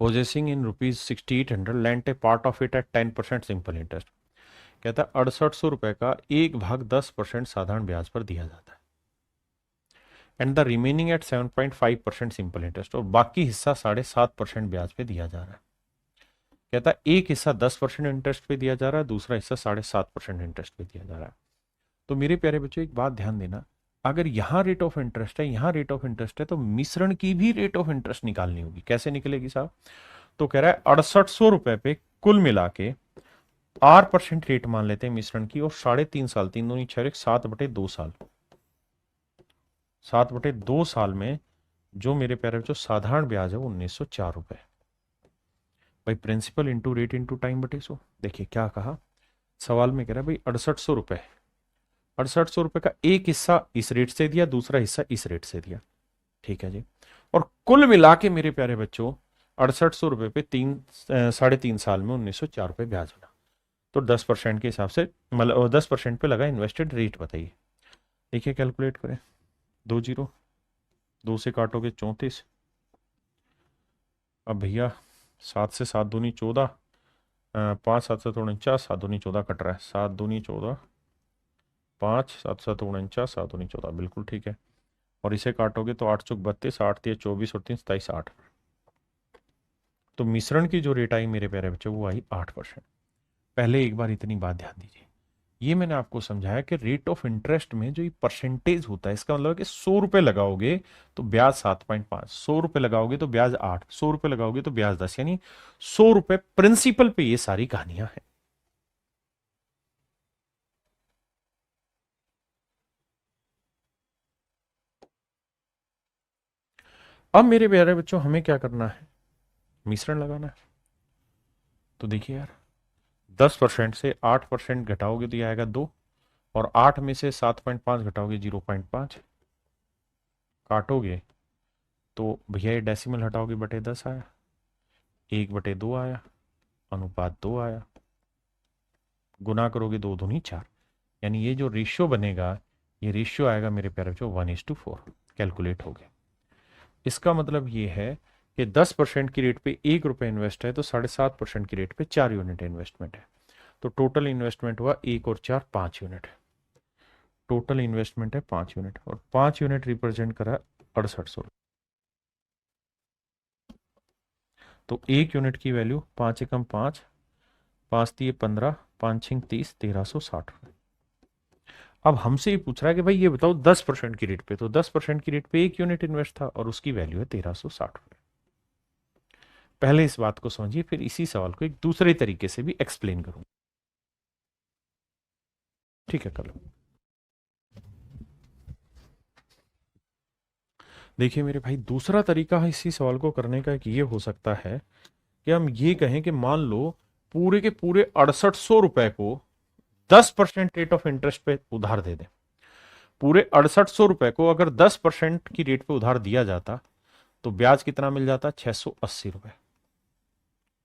possessing in rupees 6800 lent a part of it at 10% simple interest. कहता है 6800 रुपए का 1/10% साधारण ब्याज पर दिया जाता है and the remaining at 7.5% simple interest, और बाकी हिस्सा 7.5% ब्याज पे दिया जा रहा है। कहता है एक हिस्सा 10% इंटरेस्ट पे दिया जा रहा है, दूसरा हिस्सा 7.5% इंटरेस्ट पे दिया जा रहा है। तो मेरे प्यारे बच्चों एक बात ध्यान देना, अगर यहाँ रेट ऑफ इंटरेस्ट है, यहाँ रेट ऑफ इंटरेस्ट है, तो मिश्रण की भी रेट ऑफ इंटरेस्ट निकालनी होगी। कैसे निकलेगी साहब? तो कह रहा है 6800 रुपए पे कुल मिला के 8% रेट मान लेते हैं मिश्रण की, और 3.5 साल, 3×2 = 7/2 साल, 7/2 साल में जो मेरे प्यारे बच्चों साधारण ब्याज है वो 1904 रुपए। भाई principal into rate into time बटे 100। देखिए क्या कहा सवाल में, कह रहा है भाई 6800 रुपए, 6800 रुपए का एक हिस्सा इस रेट से दिया, दूसरा हिस्सा इस रेट से दिया, ठीक है जी, और कुल मिला के मेरे प्यारे बच्चों 6800 रुपए पे 3.5 साल में 1904 रुपए ब्याज बना। तो 10% के हिसाब से, मतलब 10% पे लगा इन्वेस्टेड रेट, बताइए। देखिए कैलकुलेट करें, 2 जीरो, 2 से काटोगे 34, अब भैया 7 से 7 दूनी 14, 5 7 7 49, 7 दूनी 14 कट रहा है, 7 दूनी 14, 5 7 7 49, 7 दूनी 14, बिल्कुल ठीक है। और इसे काटोगे तो 8 चौक 32, 8 3 24 और 3 27, 8। तो मिश्रण की जो रेट आई मेरे प्यारे बच्चों वो आई 8%। पहले एक बार इतनी बात ध्यान दीजिए, ये मैंने आपको समझाया कि रेट ऑफ इंटरेस्ट में जो ये परसेंटेज होता है, इसका मतलब है कि 100 रुपए लगाओगे तो ब्याज 7.5, 100 रुपए लगाओगे तो ब्याज 8, 100 रुपए लगाओगे तो ब्याज 10, यानी 100 रुपए प्रिंसिपल पे ये सारी कहानियां हैं। अब मेरे प्यारे बच्चों हमें क्या करना है? मिश्रण लगाना है। तो देखिए यार, 10% से 8% घटाओगे तो ये आएगा 2, और 8 में से 7.5 घटाओगे 0.5, काटोगे तो भैया ये डेसिमल हटाओगे बटे 10 आया, 1/2 आया, अनुपात 2 आया, गुना करोगे 2 दूनी 4, यानी ये जो रेशियो बनेगा, ये रेशियो आएगा मेरे प्यारे बच्चों 1:4। कैलकुलेट हो गया। इसका मतलब ये है कि 10% की रेट पे 1 रुपए इन्वेस्ट है, तो 7.5% की रेट पे 4 यूनिट इन्वेस्टमेंट है। तो टोटल इन्वेस्टमेंट हुआ 1 और 4 5 यूनिट। टोटल इन्वेस्टमेंट है 5 यूनिट, और 5 यूनिट रिप्रेजेंट करा 6800। तो 1 यूनिट की वैल्यू 5 एकम 5, 5 3 15, 5 6 30, 1360 रुपए। अब हमसे ये पूछ रहा है कि भाई ये बताओ 10% की रेट पे, तो 10% की रेट पे 1 यूनिट इन्वेस्ट था और उसकी वैल्यू है 1360 रुपए। पहले इस बात को समझिए, फिर इसी सवाल को एक दूसरे तरीके से भी एक्सप्लेन करूंगा, ठीक है? कल देखिए मेरे भाई, दूसरा तरीका इसी सवाल को करने का एक ये हो सकता है कि हम ये कहें कि मान लो पूरे के पूरे 6800 रुपए को 10% रेट ऑफ इंटरेस्ट पे उधार दे दें। पूरे 6800 रुपए को अगर 10% की रेट पे उधार दिया जाता तो ब्याज कितना मिल जाता? 680 रुपए।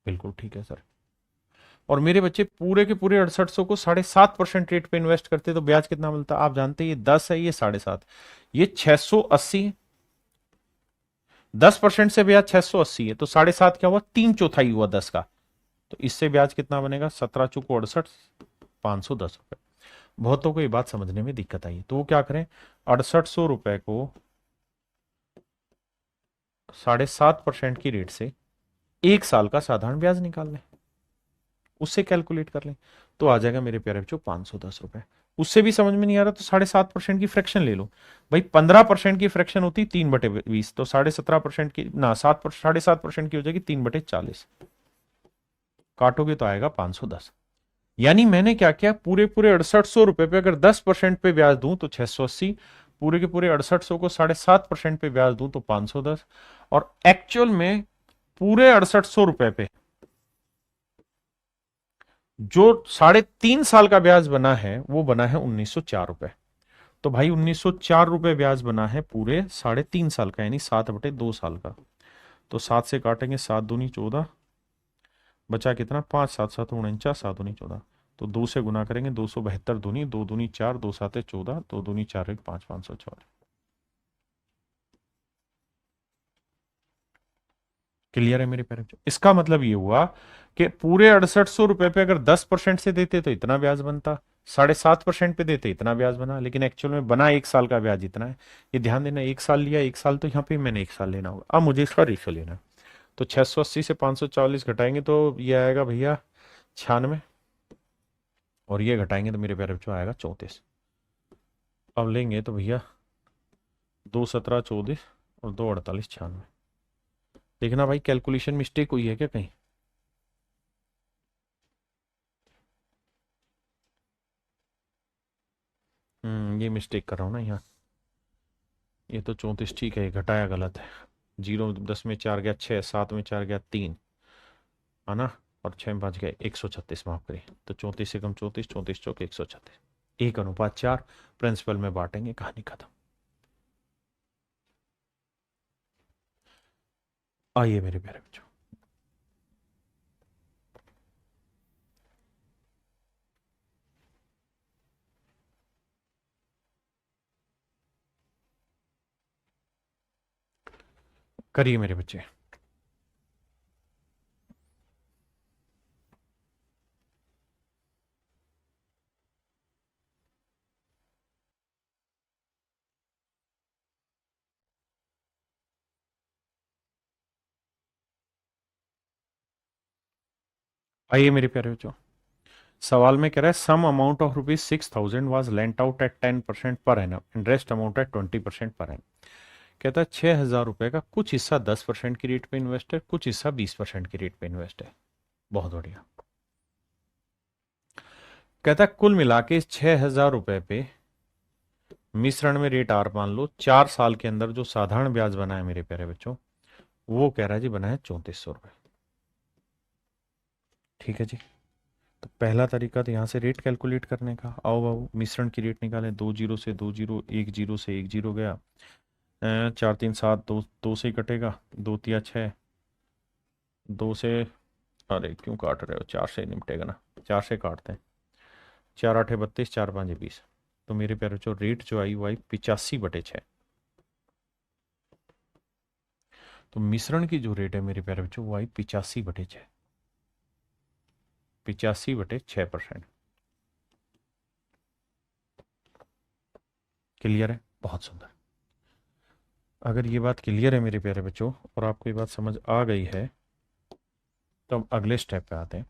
बिल्कुल ठीक है सर। और मेरे बच्चे पूरे के पूरे 6800 को 7.5% रेट पे इन्वेस्ट करते तो ब्याज कितना मिलता? आप जानते हैं ये 10 है, ये 7.5, ये 680। 10% से ब्याज 680 है, तो 7.5 क्या हुआ? 3/4 हुआ 10 का। तो इससे ब्याज कितना बनेगा? 17 चौको 68, 510 रुपए। बहुतों को ये बात समझने में दिक्कत आई, तो वो क्या करें? 6800 रुपए को 7.5% की रेट से 1 साल का साधारण ब्याज निकाल लें, उससे कैलकुलेट कर लें, तो आ जाएगा मेरे प्यारे बच्चों 510 रुपए। उससे भी समझ में नहीं आ रहा तो 7.5% की फ्रैक्शन ले लो। भाई 15% की फ्रैक्शन होती 3/20, तो 17.5% की ना 7.5% की हो जाएगी 3/40, काटोगे तो आएगा 510। यानी मैंने क्या किया, पूरे पूरे 6800 रुपए पे अगर 10% पे ब्याज दूं तो 680, पूरे के पूरे 6800 को 7.5% पे ब्याज दूं तो 510, और एक्चुअल में पूरे 6800 रुपए पे जो 3.5 साल का ब्याज बना है वो बना है 1904 रुपए। तो भाई 1904 रुपए ब्याज बना है पूरे 3.5 साल का, यानी 7/2 साल का। तो 7 से काटेंगे, 7 दूनी 14, बचा कितना? 5 7 7 49, 7 दूनी 14। तो 2 से गुना करेंगे, 272 दूनी, 2 दूनी 4, 2 7 14, 2 दूनी 4 1 5, 504। क्लियर है मेरे प्यारे बच्चों? इसका मतलब ये हुआ कि पूरे 6800 रुपए पे अगर 10% से देते तो इतना ब्याज बनता, 7.5% पे देते इतना ब्याज बना, लेकिन एक्चुअल में बना 1 साल का ब्याज इतना है। ये ध्यान देना, 1 साल लिया, 1 साल तो यहाँ पे मैंने 1 साल लेना होगा। अब मुझे इसका रेशो लेना है, तो 680 से 540 घटाएंगे तो ये आएगा भैया 96, और ये घटाएंगे तो मेरे प्यारे बच्चों आएगा 34। अब लेंगे तो भैया 2 17 24 और 2 48 96। देखना भाई कैलकुलेशन मिस्टेक हुई है क्या कहीं? ये मिस्टेक कर रहा हूँ ना यहाँ। ये तो 34 ठीक है, ये घटाया गलत है। 0 10 में 4 गया 6, 7 में 4 गया 3, है ना, और 6 में 5 गया 136, माफ करिए। तो 34 से कम 34, 34 चौक 136, 1:4 प्रिंसिपल में बांटेंगे, कहानी खत्म। आइए मेरे प्यारे बच्चों, करिए मेरे बच्चे। आइए मेरे प्यारे बच्चों, सवाल में कह रहा है some amount of ₹6,000 was lent out at 10% per annum and rest amount at 20% per annum. कहता है 6,000 रुपए का कुछ हिस्सा 10% की रेट पे इन्वेस्ट है, कुछ हिस्सा 20% की रेट पे इन्वेस्ट है। बहुत बढ़िया। कहता है कुल मिला के इस 6,000 रुपए पे मिश्रण में रेट आर मान लो, 4 साल के अंदर जो साधारण ब्याज बना है मेरे प्यारे बच्चों, वो कह रहा है जी बना है 3400 रुपए। ठीक है जी। तो पहला तरीका तो यहां से रेट कैलकुलेट करने का, आओ बाबू मिश्रण की रेट निकालें। 2 जीरो से 2 जीरो, 1 जीरो से 1 जीरो गया, 4 3 7, दो दो से ही कटेगा, 2 तिया 6, 2 से, अरे क्यों काट रहे हो, 4 से निपटेगा ना, 4 से काटते हैं, 4 8 32, 4 5 20। तो मेरे प्यारे बच्चों रेट जो आई वो आई 85/6। तो मिश्रण की जो रेट है मेरे प्यारे बच्चों वो आई 85/6, 85/6%। क्लियर है? बहुत सुंदर। अगर ये बात क्लियर है मेरे प्यारे बच्चों और आपको ये बात समझ आ गई है, तो अब अगले स्टेप पे आते हैं।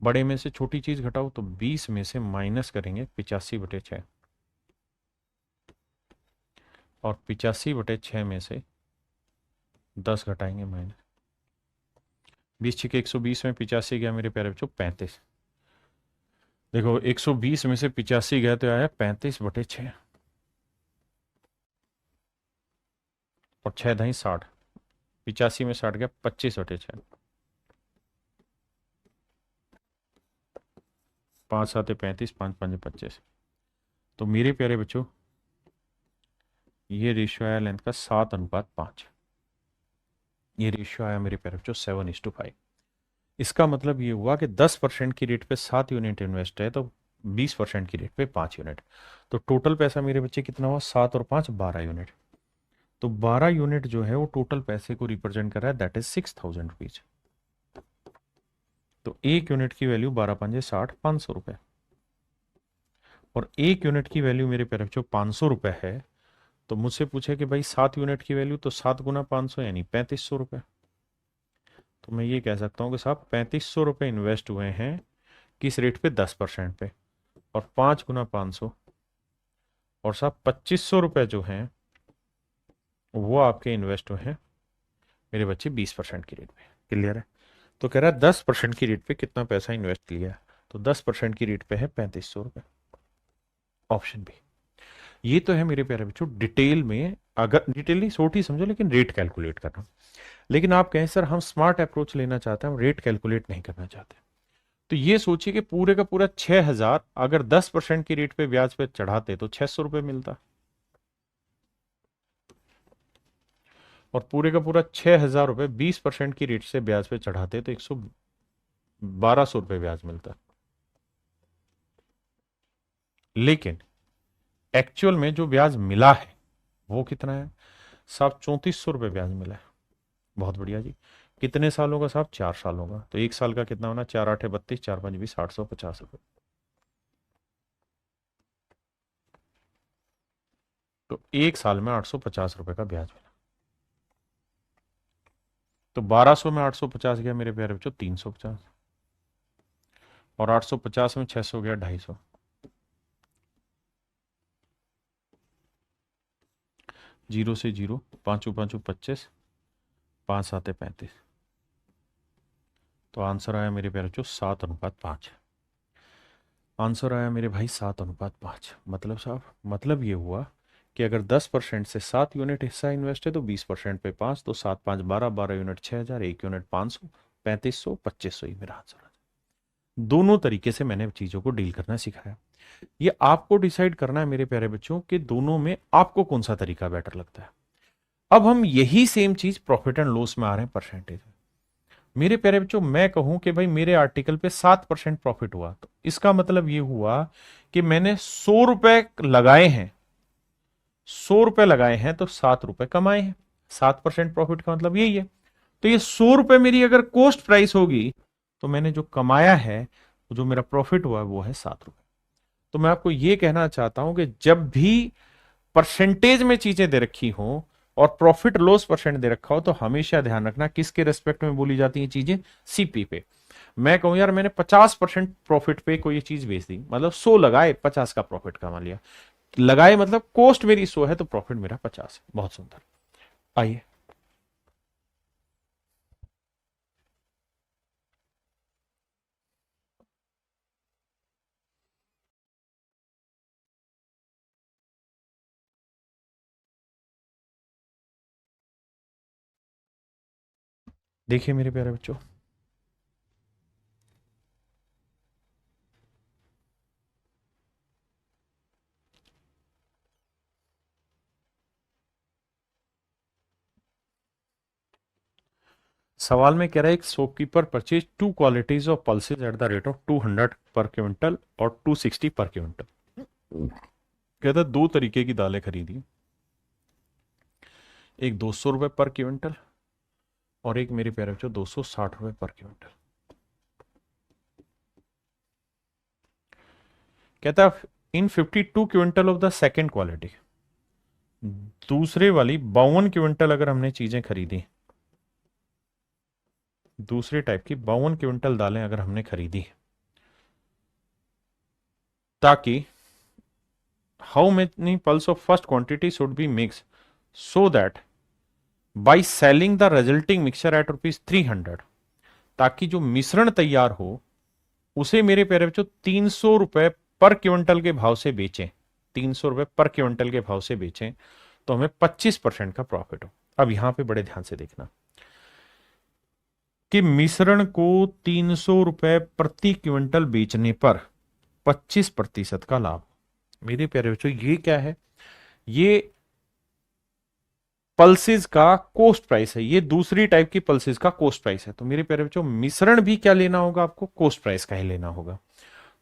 बड़े में से छोटी चीज घटाओ, तो 20 में से माइनस करेंगे 85/6, और 85/6 में से 10 घटाएंगे माइनस 20 120 में 85 गया मेरे प्यारे बच्चों 35। देखो 120 में से 85 गया तो आया 35/6, और 6 दही 60, 85 में 60 गया 25/6, 5 7 35, 5 5 25। तो मेरे प्यारे बच्चों ये रेशियो आया लेंथ का 7:5। ये रेशियो आया मेरे प्यारे बच्चों 7:5। इसका मतलब ये हुआ कि 10% की रेट पे 7 यूनिट इन्वेस्ट है, तो 20% की रेट पे 5 यूनिट। तो टोटल पैसा मेरे बच्चे कितना हुआ, 7 और 5 12 यूनिट। तो 12 यूनिट जो है वो टोटल पैसे को रिप्रेजेंट कर रहा है, दैट इज 6,000 रुपीज। तो 1 यूनिट की वैल्यू 12 5 60, 500 रुपए। और 1 यूनिट की वैल्यू मेरे प्यारे बच्चों 500 रुपए है। तो मुझसे पूछे कि भाई 7 यूनिट की वैल्यू, तो 7 × 500 यानी 3500 रुपए। तो मैं ये कह सकता हूँ कि साहब 3500 रुपए इन्वेस्ट हुए हैं किस रेट पे, 10% पे, और 5 × 500, और साहब 2500 रुपए जो हैं वो आपके इन्वेस्ट हुए हैं मेरे बच्चे 20% की रेट पे। क्लियर है? तो कह रहा है 10% की रेट पे कितना पैसा इन्वेस्ट किया है, तो 10% की रेट पे है 3500 रुपए, ऑप्शन बी। ये तो है मेरे प्यारे बच्चों डिटेल में, अगर डिटेल नहीं छोटी समझो लेकिन रेट कैलकुलेट करना। लेकिन आप कहें सर हम स्मार्ट अप्रोच लेना चाहते हैं, हम रेट कैलकुलेट नहीं करना चाहते, तो ये सोचिए कि पूरे का पूरा 6,000 अगर 10% की रेट पे ब्याज पे चढ़ाते तो 600 रुपये मिलता, और पूरे का पूरा 6,000 रुपये 20% की रेट से ब्याज पे चढ़ाते तो 1,1200 रुपये ब्याज मिलता। लेकिन एक्चुअल में जो ब्याज मिला है वो कितना है साहब, 3,400 रुपये ब्याज मिला है। बहुत बढ़िया जी। कितने सालों का साहब? 4 सालों का। तो 1 साल का कितना होना? 4 8 32, 4 5 20, 850 रुपये। तो 1 साल में 850 रुपये का ब्याज मिला। तो 1200 में 850 गया मेरे प्यारे बच्चों, 350। और 850 में 600 गया, 250। जीरो से जीरो, पाँचों पाँचों 25, 5 7 35। तो आंसर आया मेरे प्यारे बच्चों 7:5। आंसर आया मेरे भाई 7:5। मतलब साहब, मतलब ये हुआ कि अगर 10% से 7 यूनिट हिस्सा इन्वेस्ट है तो 20% पे 5, तो 7 5 12, 12 यूनिट 6,000, 1 यूनिट 500, 3500, 2500 ही मेरा आंसर है। दोनों तरीके से मैंने चीजों को डील करना सिखाया। ये आपको डिसाइड करना है मेरे प्यारे बच्चों कि दोनों में आपको कौन सा तरीका बेटर लगता है। अब हम यही सेम चीज प्रॉफिट एंड लॉस में आ रहे हैं परसेंटेज में। मेरे प्यारे बच्चों, मैं कहूं कि भाई मेरे आर्टिकल पे 7% प्रॉफिट हुआ, तो इसका मतलब ये हुआ कि मैंने 100 रुपए लगाए हैं, 100 रुपए लगाए हैं तो 7 रुपए कमाए हैं। 7% प्रॉफिट का मतलब यही है। तो ये 100 रुपए मेरी अगर कॉस्ट प्राइस होगी, तो मैंने जो कमाया है, जो मेरा प्रॉफिट हुआ वो है 7 रुपए। तो मैं आपको ये कहना चाहता हूं कि जब भी परसेंटेज में चीजें दे रखी हो और प्रॉफिट लॉस परसेंट दे रखा हो, तो हमेशा ध्यान रखना किसके रेस्पेक्ट में बोली जाती है चीजें? सीपी पे। मैं कहूं यार मैंने 50% प्रॉफिट पे कोई चीज बेच दी, मतलब 100 लगाए, 50 का प्रॉफिट कमा लिया। लगाए मतलब कॉस्ट मेरी 100 है तो प्रॉफिट मेरा 50 है। बहुत सुंदर। आइए, देखिए मेरे प्यारे बच्चों, सवाल में कह रहा है एक shopkeeper purchase 2 qualities of pulses at the rate of 200 पर क्विंटल और 260 पर क्विंटल। कहता है दो तरीके की दालें खरीदी, एक 200 रुपए पर क्विंटल और एक मेरे प्यारे बच्चों 260 रुपए पर क्विंटल। कहता है इन 52 quintal of the second quality, दूसरे वाली 52 क्विंटल अगर हमने चीजें खरीदी, दूसरे टाइप की 52 क्विंटल दालें अगर हमने खरीदी, ताकि how many pulse of first quantity should be mix so that by selling the resulting mixture eight ₹300, ताकि जो मिश्रण तैयार हो उसे मेरे प्यारे बच्चों 300 रुपए पर क्विंटल के भाव से बेचें, 300 रुपए पर क्विंटल के भाव से बेचें, तो हमें 25% का प्रॉफिट हो। अब यहां पे बड़े ध्यान से देखना कि मिश्रण को 300 रुपए प्रति क्विंटल बेचने पर 25% का लाभ। मेरे प्यारे बच्चों, ये क्या है? ये पल्सेस का कोस्ट प्राइस है, ये दूसरी टाइप की पल्सेस का कोस्ट प्राइस है। तो मेरे प्यारे बच्चों, मिश्रण भी क्या लेना होगा आपको? कोस्ट प्राइस का ही लेना होगा।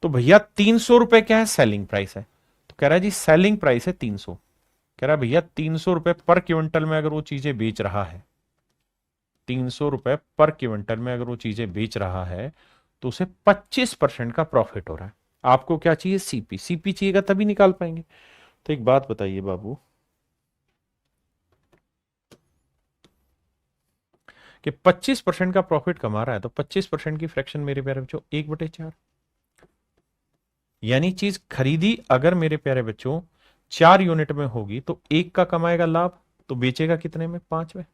तो भैया 300 रुपए क्या है? सेलिंग प्राइस है। तो कह रहा है जी सेलिंग प्राइस है 300। कह रहा है भैया 300 रुपए पर क्विंटल में अगर वो चीजें बेच रहा है, 300 रुपए पर क्विंटल में अगर वो चीजें बेच रहा है, तो उसे 25% का प्रॉफिट हो रहा है। आपको क्या चाहिए? सीपी। सीपी चाहिएगा तभी निकाल पाएंगे। तो एक बात बताइए बाबू, कि 25% का प्रॉफिट कमा रहा है तो 25% की फ्रैक्शन मेरे प्यारे बच्चों 1/4। यानी चीज खरीदी अगर मेरे प्यारे बच्चों 4 यूनिट में होगी तो एक का कमाएगा लाभ, तो बेचेगा कितने में? 5 में।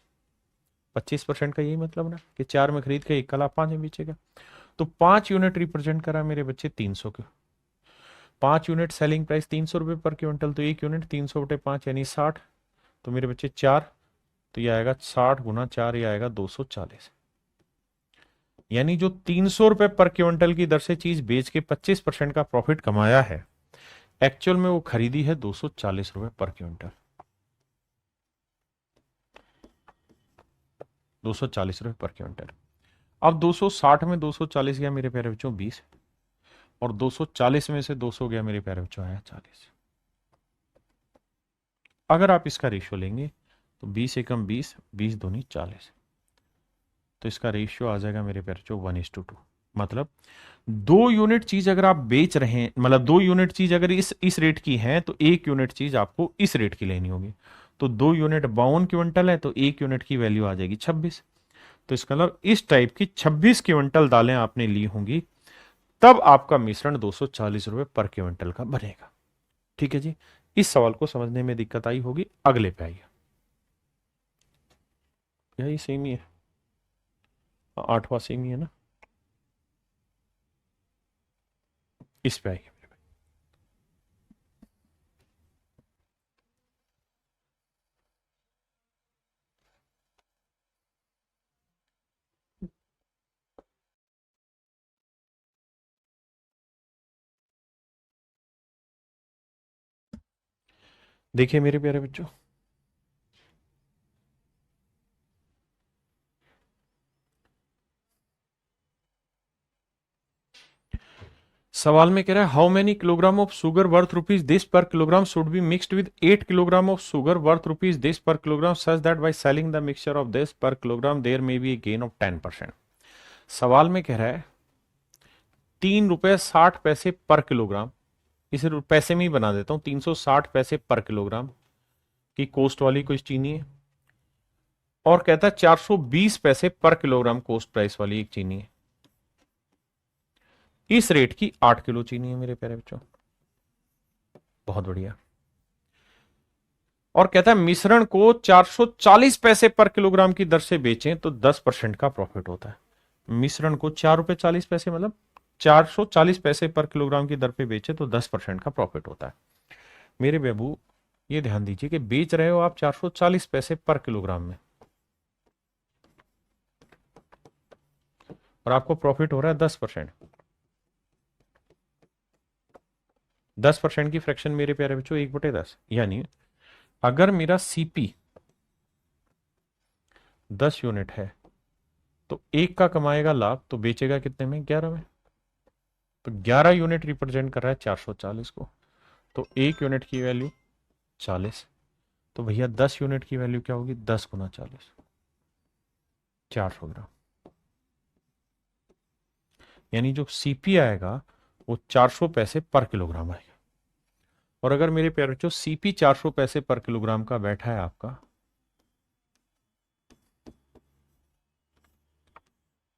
25% का यही मतलब ना कि 4 में खरीद के एक का लाभ 5 में बेचेगा। तो 5 यूनिट रिप्रेजेंट करा मेरे बच्चे 300 के। 5 यूनिट सेलिंग प्राइस 300 रुपए पर क्विंटल, तो 1 यूनिट 300/5 यानी 60। तो मेरे बच्चे 4, तो ये आएगा 60 × 4, ये आएगा 240। यानी जो 300 रुपए पर क्विंटल की दर से चीज बेच के 25% का प्रॉफिट कमाया है, एक्चुअल में वो खरीदी है 240 रुपए पर क्विंटल। 240 रुपए पर क्विंटल। अब 260 में 240 गया मेरे प्यारे बच्चों 20, और 240 में से 200 गया मेरे प्यारे बच्चों आया 40। अगर आप इसका रेशियो लेंगे तो 20 एकम 20, 20 दूनी 40। तो इसका रेशियो आ जाएगा मेरे प्यारे बच्चों 1:2। मतलब 2 यूनिट चीज अगर आप बेच रहे हैं, मतलब 2 यूनिट चीज अगर इस रेट की है तो 1 यूनिट चीज आपको इस रेट की लेनी होगी। तो 2 यूनिट 52 क्विंटल है, तो 1 यूनिट की वैल्यू आ जाएगी 26। तो इसका मतलब इस टाइप की 26 क्विंटल दालें आपने ली होंगी, तब आपका मिश्रण 240 रुपए पर क्विंटल का बनेगा। ठीक है जी। इस सवाल को समझने में दिक्कत आई होगी, अगले पे आइए। यही सेम ही है, 8वां सेम ही है ना। इस पे आइए। देखिए मेरे प्यारे बच्चों, सवाल में कह रहा है how many kilogram of sugar worth rupees this per kilogram should be mixed with 8 kilogram of sugar worth rupees this per kilogram such that by selling the mixture of this per kilogram there may be a gain of 10%। सवाल में कह रहा है 3 रुपए 60 पैसे पर kilogram, इसे पैसे में ही बना देता हूं, 360 पैसे पर किलोग्राम की कॉस्ट वाली कोई चीनी है, और कहता है 420 पैसे पर किलोग्राम कॉस्ट प्राइस वाली एक चीनी है। इस रेट की 8 किलो चीनी है मेरे प्यारे बच्चों। बहुत बढ़िया। और कहता है मिश्रण को 440 पैसे पर किलोग्राम की दर से बेचें तो 10% का प्रॉफिट होता है। मिश्रण को 4 रुपए 40 पैसे मतलब 440 पैसे पर किलोग्राम की दर पे बेचे तो 10% का प्रॉफिट होता है। मेरे बाबू ये ध्यान दीजिए कि बेच रहे हो आप 440 पैसे पर किलोग्राम में, और आपको प्रॉफिट हो रहा है 10%। 10% की फ्रैक्शन मेरे प्यारे बच्चों 1/10, यानी अगर मेरा सीपी 10 यूनिट है तो एक का कमाएगा लाभ, तो बेचेगा कितने में? 11 में। तो 11 यूनिट रिप्रेजेंट कर रहा है 440 को, तो 1 यूनिट की वैल्यू 40। तो भैया 10 यूनिट की वैल्यू क्या होगी? 10 × 40, 400 ग्राम। यानी जो सीपी आएगा वो 400 पैसे पर किलोग्राम आएगा। और अगर मेरे प्यारे बच्चों सीपी 400 पैसे पर किलोग्राम का बैठा है आपका,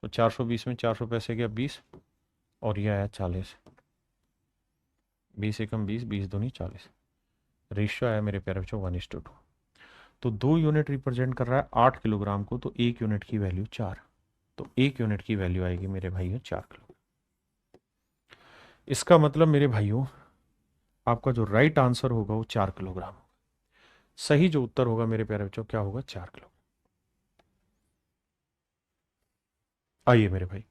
तो 420 में 400 पैसे गया 20, और यह आया 40। 20 एकम 20, 20 दूनी 40। रेशियो आया मेरे प्यारे बच्चों 1:2। तो 2 यूनिट रिप्रेजेंट कर रहा है 8 किलोग्राम को, तो 1 यूनिट की वैल्यू 4। तो 1 यूनिट की वैल्यू आएगी मेरे भाइयों 4 किलो। इसका मतलब मेरे भाइयों आपका जो राइट आंसर होगा वो 4 किलोग्राम। सही जो उत्तर होगा मेरे प्यारे बच्चों क्या होगा? 4 किलो। आइए मेरे भाई।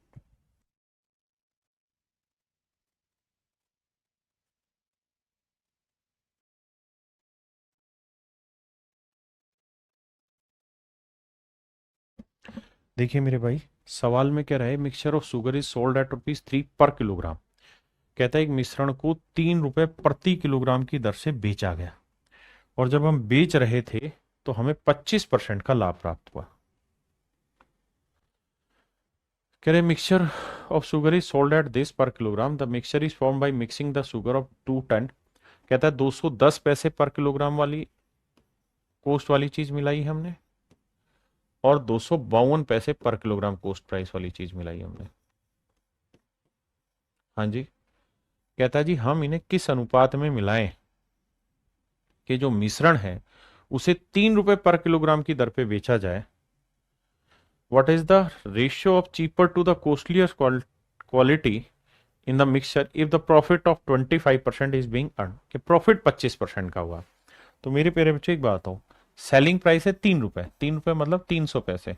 देखिए मेरे भाई, सवाल में क्या रहे, mixture of sugar is sold eight ₹3 पर किलोग्राम। कहता है एक मिश्रण को 3 रुपए प्रति किलोग्राम की दर से बेचा गया, और जब हम बेच रहे थे तो हमें 25% का लाभ प्राप्त हुआ। कह रहे mixture of sugar is sold at this per kilogram, the mixture is form by mixing the sugar of 2 ton. कहता है 210 पैसे पर किलोग्राम वाली कॉस्ट वाली चीज मिलाई हमने, और 252 पैसे पर किलोग्राम कॉस्ट प्राइस वाली चीज मिलाई हमने। हाँ जी। कहता है जी हम इन्हें किस अनुपात में मिलाएं कि जो मिश्रण है उसे 3 रुपए पर किलोग्राम की दर पे बेचा जाए। What is the ratio of cheaper to the costlier quality in the mixture if the profit of 25% is being earn. कि प्रॉफिट 25% का हुआ। तो मेरे प्यारे बच्चों एक बात हो, सेलिंग प्राइस है 3 रुपए, 3 रुपए मतलब 300 पैसे,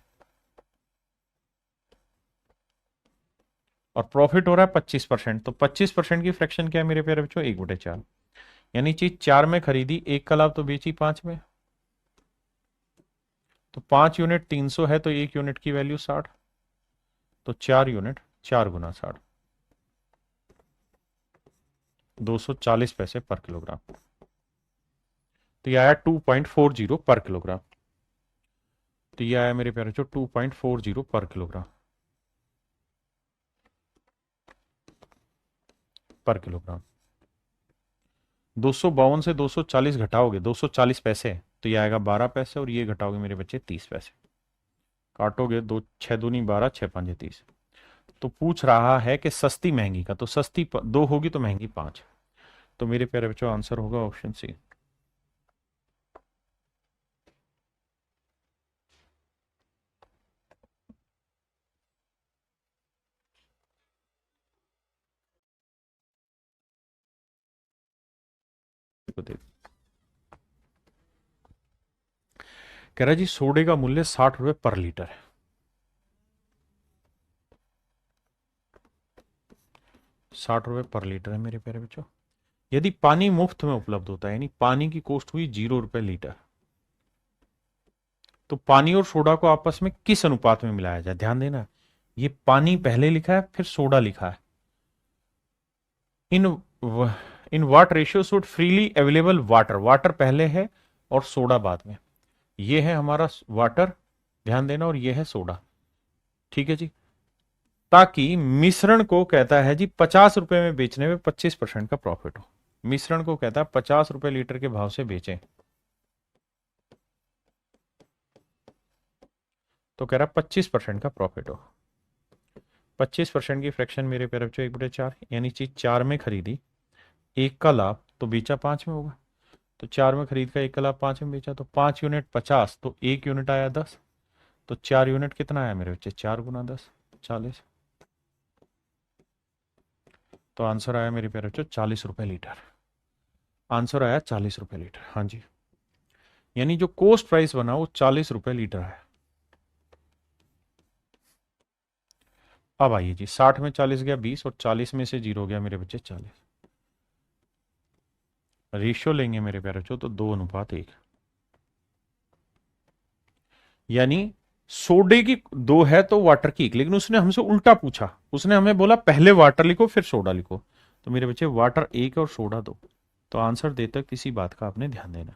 और प्रॉफिट हो रहा है 25%। तो 25% की फ्रैक्शन क्या है मेरे प्यारे बच्चों? 1/4। यानी चीज 4 में खरीदी, एक का लाभ तो बेची 5 में। तो 5 यूनिट 300 है, तो 1 यूनिट की वैल्यू 60। तो 4 यूनिट 4 × 60, 240 पैसे पर किलोग्राम। तो यह आया 2.40 पर किलोग्राम। तो ये आया मेरे प्यारे बच्चों 2.40 पर किलोग्राम, पर किलोग्राम। 252 से 240 घटाओगे, 240 पैसे, तो ये आएगा 12 पैसे, और ये घटाओगे मेरे बच्चे 30 पैसे। काटोगे, दो छः दूनी 12, छः पाँच 30। तो पूछ रहा है कि सस्ती महंगी का, तो सस्ती दो होगी तो महंगी 5। तो मेरे प्यारे बच्चों आंसर होगा ऑप्शन सी। कह रहा है जी सोडे का मूल्य 60 रुपए पर लीटर है। 60 रुपए पर लीटर है मेरे प्यारे बच्चों। यदि पानी मुफ्त में उपलब्ध होता है, यानी पानी की कॉस्ट हुई 0 रुपए लीटर, तो पानी और सोडा को आपस में किस अनुपात में मिलाया जाए? ध्यान देना, ये पानी पहले लिखा है, फिर सोडा लिखा है। In in what ratio should freely available water, water पहले है और सोडा बाद में। ये है हमारा वाटर, ध्यान देना, और ये है सोडा। ठीक है जी। ताकि मिश्रण को कहता है जी 50 रुपए में बेचने में 25% का प्रॉफिट हो। मिश्रण को कहता है 50 रुपए लीटर के भाव से बेचें, तो कह रहा है 25% का प्रॉफिट हो। 25% की फ्रैक्शन मेरे प्यारे बच्चों 1/4, यानी चीज 4 में खरीदी, एक का लाभ, तो बेचा 5 में होगा। तो 4 में खरीद का, एक का लाभ 5 में बेचा, तो 5 यूनिट 50, तो 1 यूनिट आया 10। तो 4 यूनिट कितना आया मेरे बच्चे? 4 × 10, 40। तो आंसर आया मेरे प्यारे बच्चों 40 रुपए लीटर। आंसर आया 40 रुपए लीटर, हाँ जी। यानी जो कोस्ट प्राइस बना वो 40 रुपए लीटर है। अब आइए जी, 60 में 40 गया 20, और 40 में से 0 गया मेरे बच्चे 40। रेशियो लेंगे मेरे प्यारे बच्चों तो 2:1। यानी सोडे की 2 है तो वाटर की 1, लेकिन उसने हमसे उल्टा पूछा, उसने हमें बोला पहले वाटर लिखो फिर सोडा लिखो। तो मेरे बच्चे वाटर 1 और सोडा 2। तो आंसर देते किसी बात का आपने ध्यान देना,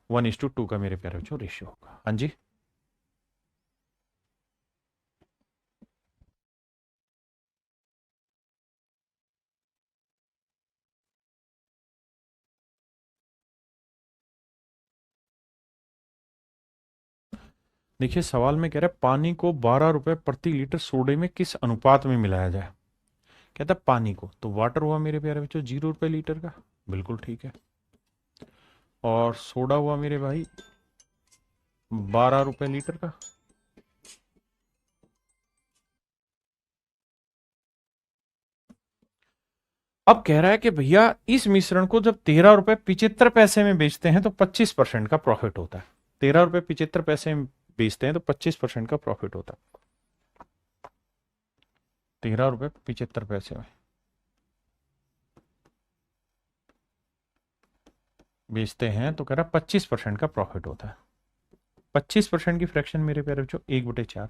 1:2 का मेरे प्यारे बच्चों रेशियो होगा। हाँ जी। देखिए सवाल में कह रहा है पानी को 12 रुपए प्रति लीटर सोडे में किस अनुपात में मिलाया जाए। कहता है पानी को, तो वाटर हुआ मेरे प्यारे बच्चों 0 रुपए लीटर का, बिल्कुल ठीक है। और सोडा हुआ मेरे भाई 12 रुपए लीटर का। अब कह रहा है कि भैया इस मिश्रण को जब 13 रुपए 75 पैसे में बेचते हैं तो 25% का प्रॉफिट होता है। 13 रुपए 75 पैसे में बेचते हैं तो 25% का प्रॉफिट होता है। 13 रुपए 75 पैसे में बेचते हैं तो कह रहा है 25% का प्रॉफिट होता है। 25% की फ्रैक्शन मेरे प्यारे बच्चों 1/4,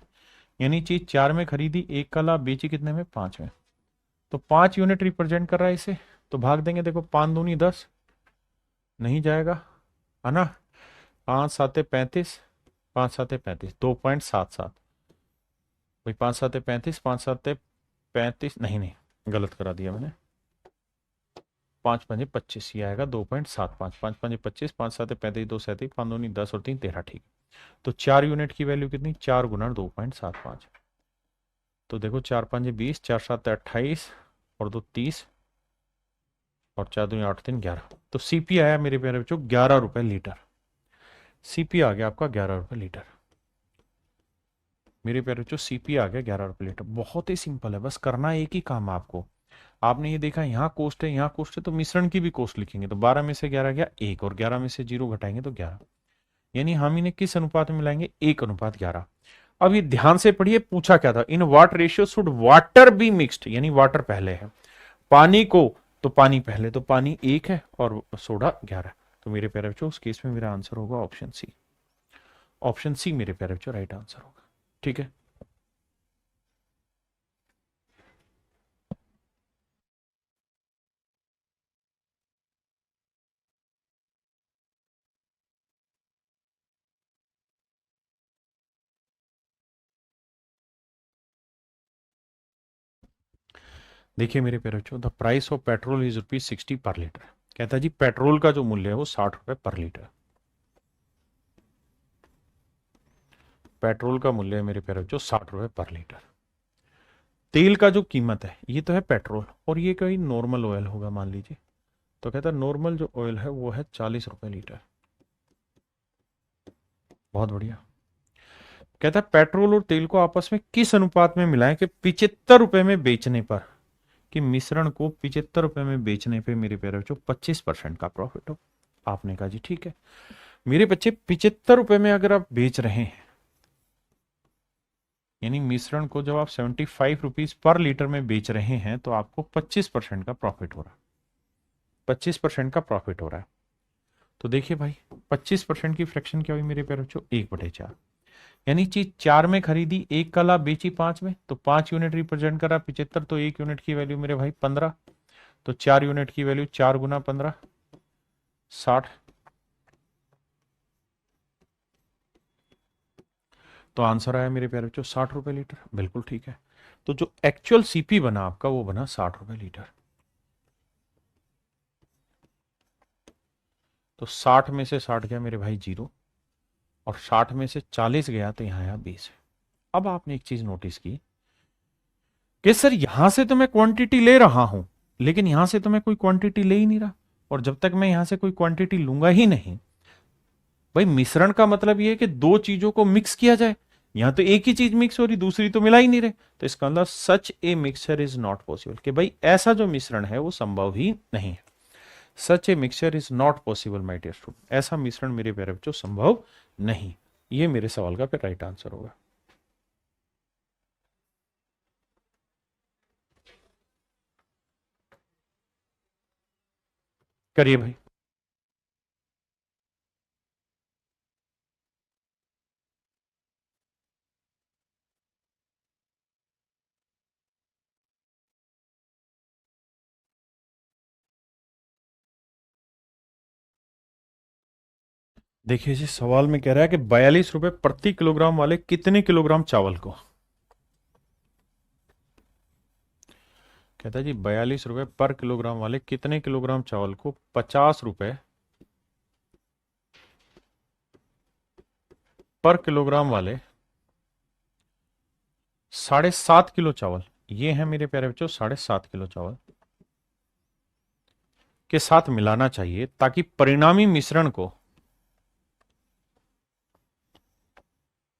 यानी चीज 4 में खरीदी, एक का लाभ, बेची कितने में? 5 में। तो 5 यूनिट रिप्रेजेंट कर रहा है इसे, तो भाग देंगे, देखो 5 दूनी 10, नहीं जाएगा, है ना। 5 7 35, 5 7 35, 2.77। भाई 5 7 35, 5 7 35, नहीं नहीं, गलत करा दिया मैंने। 5 5 25, ये आएगा 2.75। 5 5 25, 5 7 35, 2 37, 5 दूनी 10 और 3 13, ठीक। तो 4 यूनिट की वैल्यू कितनी? 4 × 2.75। तो देखो 4 5 20, 4 7 28, और 2 30, और 4 दूनी 8 3 11। तो सीपी आया मेरे प्यारे बच्चों 11 रुपए लीटर। सीपी आ गया आपका 11 रुपए लीटर। मेरे प्यारे बच्चों सीपी आ गया 11 रुपए लीटर। बहुत ही सिंपल है, बस करना एक ही काम है आपको। आपने ये देखा यहाँ कोस्ट है, यहाँ कोस्ट है, तो मिश्रण की भी कोस्ट लिखेंगे, तो 12 में से 11 गया 1, और 11 में से 0 घटाएंगे तो 11। यानी हम इन्हें किस अनुपात में मिलाएंगे? 1:11। अब ये ध्यान से पढ़िए, पूछा क्या था, in what ratio should water be mixed, यानी वाटर पहले है, पानी को, तो पानी पहले, तो पानी 1 है और सोडा 11। तो मेरे प्यारे बच्चों उस केस में मेरा आंसर होगा ऑप्शन सी। ऑप्शन सी मेरे प्यारे बच्चों राइट आंसर होगा। ठीक है। देखिए मेरे प्यारे बच्चों, the price of petrol is ₹60 पर लीटर। कहता है जी पेट्रोल का जो मूल्य है वो ₹60 पर लीटर। पेट्रोल का मूल्य है मेरे प्यारे बच्चों ₹60 पर लीटर। तेल का जो कीमत है, ये तो है पेट्रोल, और ये कोई नॉर्मल ऑयल होगा मान लीजिए। तो कहता है नॉर्मल जो ऑयल है वो है ₹40 लीटर। बहुत बढ़िया। कहता है पेट्रोल और तेल को आपस में किस अनुपात में मिलाएं कि ₹75 में बेचने पर, कि मिश्रण को ₹75 में बेचने पे मेरे प्यारे बच्चों 25% का प्रॉफिट हो। आपने कहा जी ठीक है। मेरे बच्चे ₹75 में अगर आप बेच रहे हैं, यानी मिश्रण को जब आप ₹75 पर लीटर में बेच रहे हैं, तो आपको 25% का प्रॉफिट हो रहा है। 25% का प्रॉफिट हो रहा है। तो देखिए भाई, 25% की फ्रैक्शन क्या हुई मेरे प्यारे बच्चों? 1/4। यानी चीज 4 में खरीदी, 1 का लाभ बेची 5 में, तो 5 यूनिट रिप्रेजेंट करा 75, तो 1 यूनिट की वैल्यू मेरे भाई 15, तो 4 यूनिट की वैल्यू 4 गुना 15, 60। तो आंसर आया मेरे प्यारे बच्चों ₹60 लीटर। बिल्कुल ठीक है। तो जो एक्चुअल सीपी बना आपका वो बना ₹60 लीटर। तो 60 में से 60 गया मेरे भाई 0, और 60 में से 40 गया तो यहां आया 20। अब आपने एक चीज नोटिस की कि सर यहां से तो मैं क्वांटिटी ले रहा हूं, लेकिन यहां से तो मैं कोई क्वांटिटी ले ही नहीं रहा, और जब तक मैं यहां से कोई क्वांटिटी लूंगा ही नहीं, भाई मिश्रण का मतलब ये है कि दो चीजों को मिक्स किया जाए। यहां तो एक ही चीज मिक्स हो रही, दूसरी तो मिला ही नहीं रहे, तो इसका मतलब such a mixture is not possible, कि भाई ऐसा जो मिश्रण है वो संभव ही नहीं है। Such a mixture is not possible my dear student. ऐसा मिश्रण मेरे प्यारे बच्चों संभव नहीं। ये मेरे सवाल का फिर राइट आंसर होगा। करिए भाई। देखिए जी, सवाल में कह रहा है कि ₹42 प्रति किलोग्राम वाले कितने किलोग्राम चावल को, कहता है जी ₹42 पर किलोग्राम वाले कितने किलोग्राम चावल को ₹50 पर किलोग्राम वाले 7.5 किलो चावल, ये है मेरे प्यारे बच्चों 7.5 किलो चावल के साथ मिलाना चाहिए, ताकि परिणामी मिश्रण को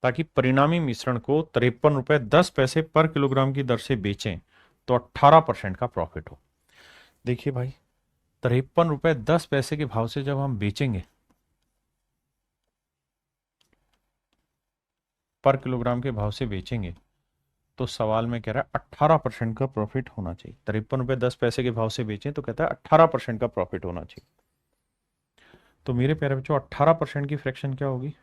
₹53.10 पर किलोग्राम की दर से बेचें, तो 18% का प्रॉफिट हो। देखिए भाई, ₹53.10 के भाव से जब हम बेचेंगे, पर किलोग्राम के भाव से बेचेंगे, तो सवाल में कह रहा है 18% का प्रॉफिट होना चाहिए। ₹53.10 के भाव से बेचें तो कहता है 18% का प्रॉफिट होना चाहिए। तो मेरे प्यारे बच्चों 18% की फ्रैक्शन क्या होगी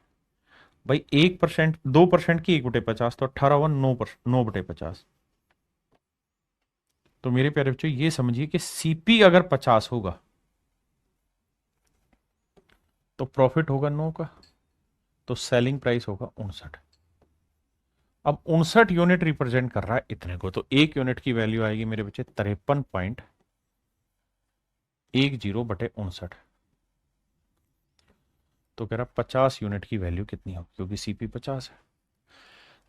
भाई? 1%, 2% की 1/50, तो 18 9/50। तो मेरे प्यारे बच्चों ये समझिए कि सीपी अगर 50 होगा तो प्रॉफिट होगा 9 का, तो सेलिंग प्राइस होगा 59। अब 59 यूनिट रिप्रेजेंट कर रहा है इतने को, तो एक यूनिट की वैल्यू आएगी मेरे बच्चे 53.10/59। तो कह रहा 50 यूनिट की वैल्यू कितनी हो, क्योंकि सीपी 50 है।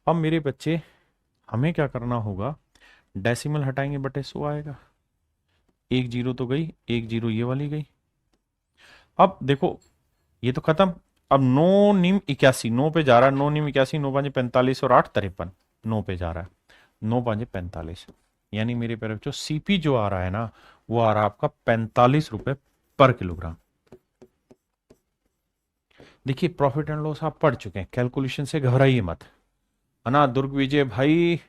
अब मेरे बच्चे हमें क्या करना होगा, डेसिमल हटाएंगे बटे 100 आएगा। एक जीरो तो गई, एक जीरो ये वाली गई। अब देखो ये तो खत्म। अब 9 नीम 81, 9 पे जा रहा है, 9 नीम 81, 9 5 45 और 8 53, 9 पे जा रहा है, 9 5 45। यानी मेरे प्यारे बच्चों सीपी जो आ रहा है ना, वो आ रहा है आपका ₹45 पर किलोग्राम। देखिए प्रॉफिट एंड लॉस आप पढ़ चुके हैं, कैलकुलेशन से घबराइए मत, है ना दुर्ग विजय भाई।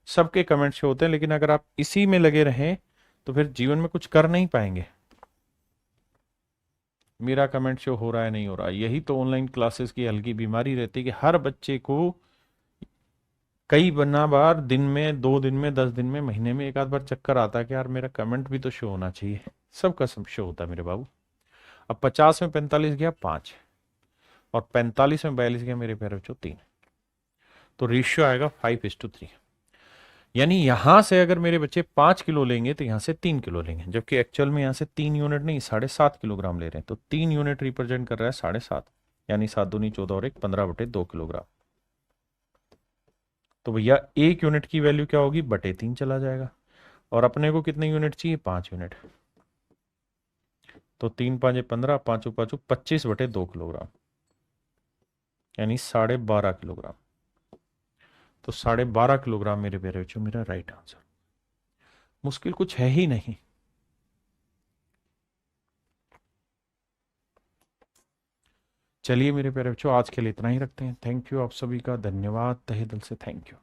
सबके कमेंट्स होते हैं, लेकिन अगर आप इसी में लगे रहें तो फिर जीवन में कुछ कर नहीं पाएंगे। मेरा कमेंट शो हो रहा है नहीं हो रहा, यही तो ऑनलाइन क्लासेस की हल्की बीमारी रहती है कि हर बच्चे को कई बना बार, दिन में, 2 दिन में, 10 दिन में, महीने में एक आध बार चक्कर आता है कि यार मेरा कमेंट भी तो शो होना चाहिए। सबका सब शो होता है मेरे बाबू। अब 50 में 45 गया 5, और 45 में 42 गया मेरे प्यारे बच्चों 3, तो रेशियो आएगा 5:3। यानी यहां से अगर मेरे बच्चे 5 किलो लेंगे तो यहां से 3 किलो लेंगे, जबकि एक्चुअल में यहां से 3 यूनिट नहीं 7.5 किलोग्राम ले रहे हैं। तो 3 यूनिट रिप्रेजेंट कर रहा है 7.5, यानी 7 दूनी 14 और 1 15/2 किलोग्राम। तो भैया 1 यूनिट की वैल्यू क्या होगी, बटे 3 चला जाएगा। और अपने को कितने यूनिट चाहिए, 5 यूनिट। तो 3 5 15, पांचों पांचों 25/2 किलोग्राम, यानी 12.5 किलोग्राम। तो 12.5 किलोग्राम मेरे प्यारे बच्चों मेरा राइट आंसर। मुश्किल कुछ है ही नहीं। चलिए मेरे प्यारे बच्चों, आज के लिए इतना ही रखते हैं। थैंक यू आप सभी का, धन्यवाद, तहे दिल से थैंक यू।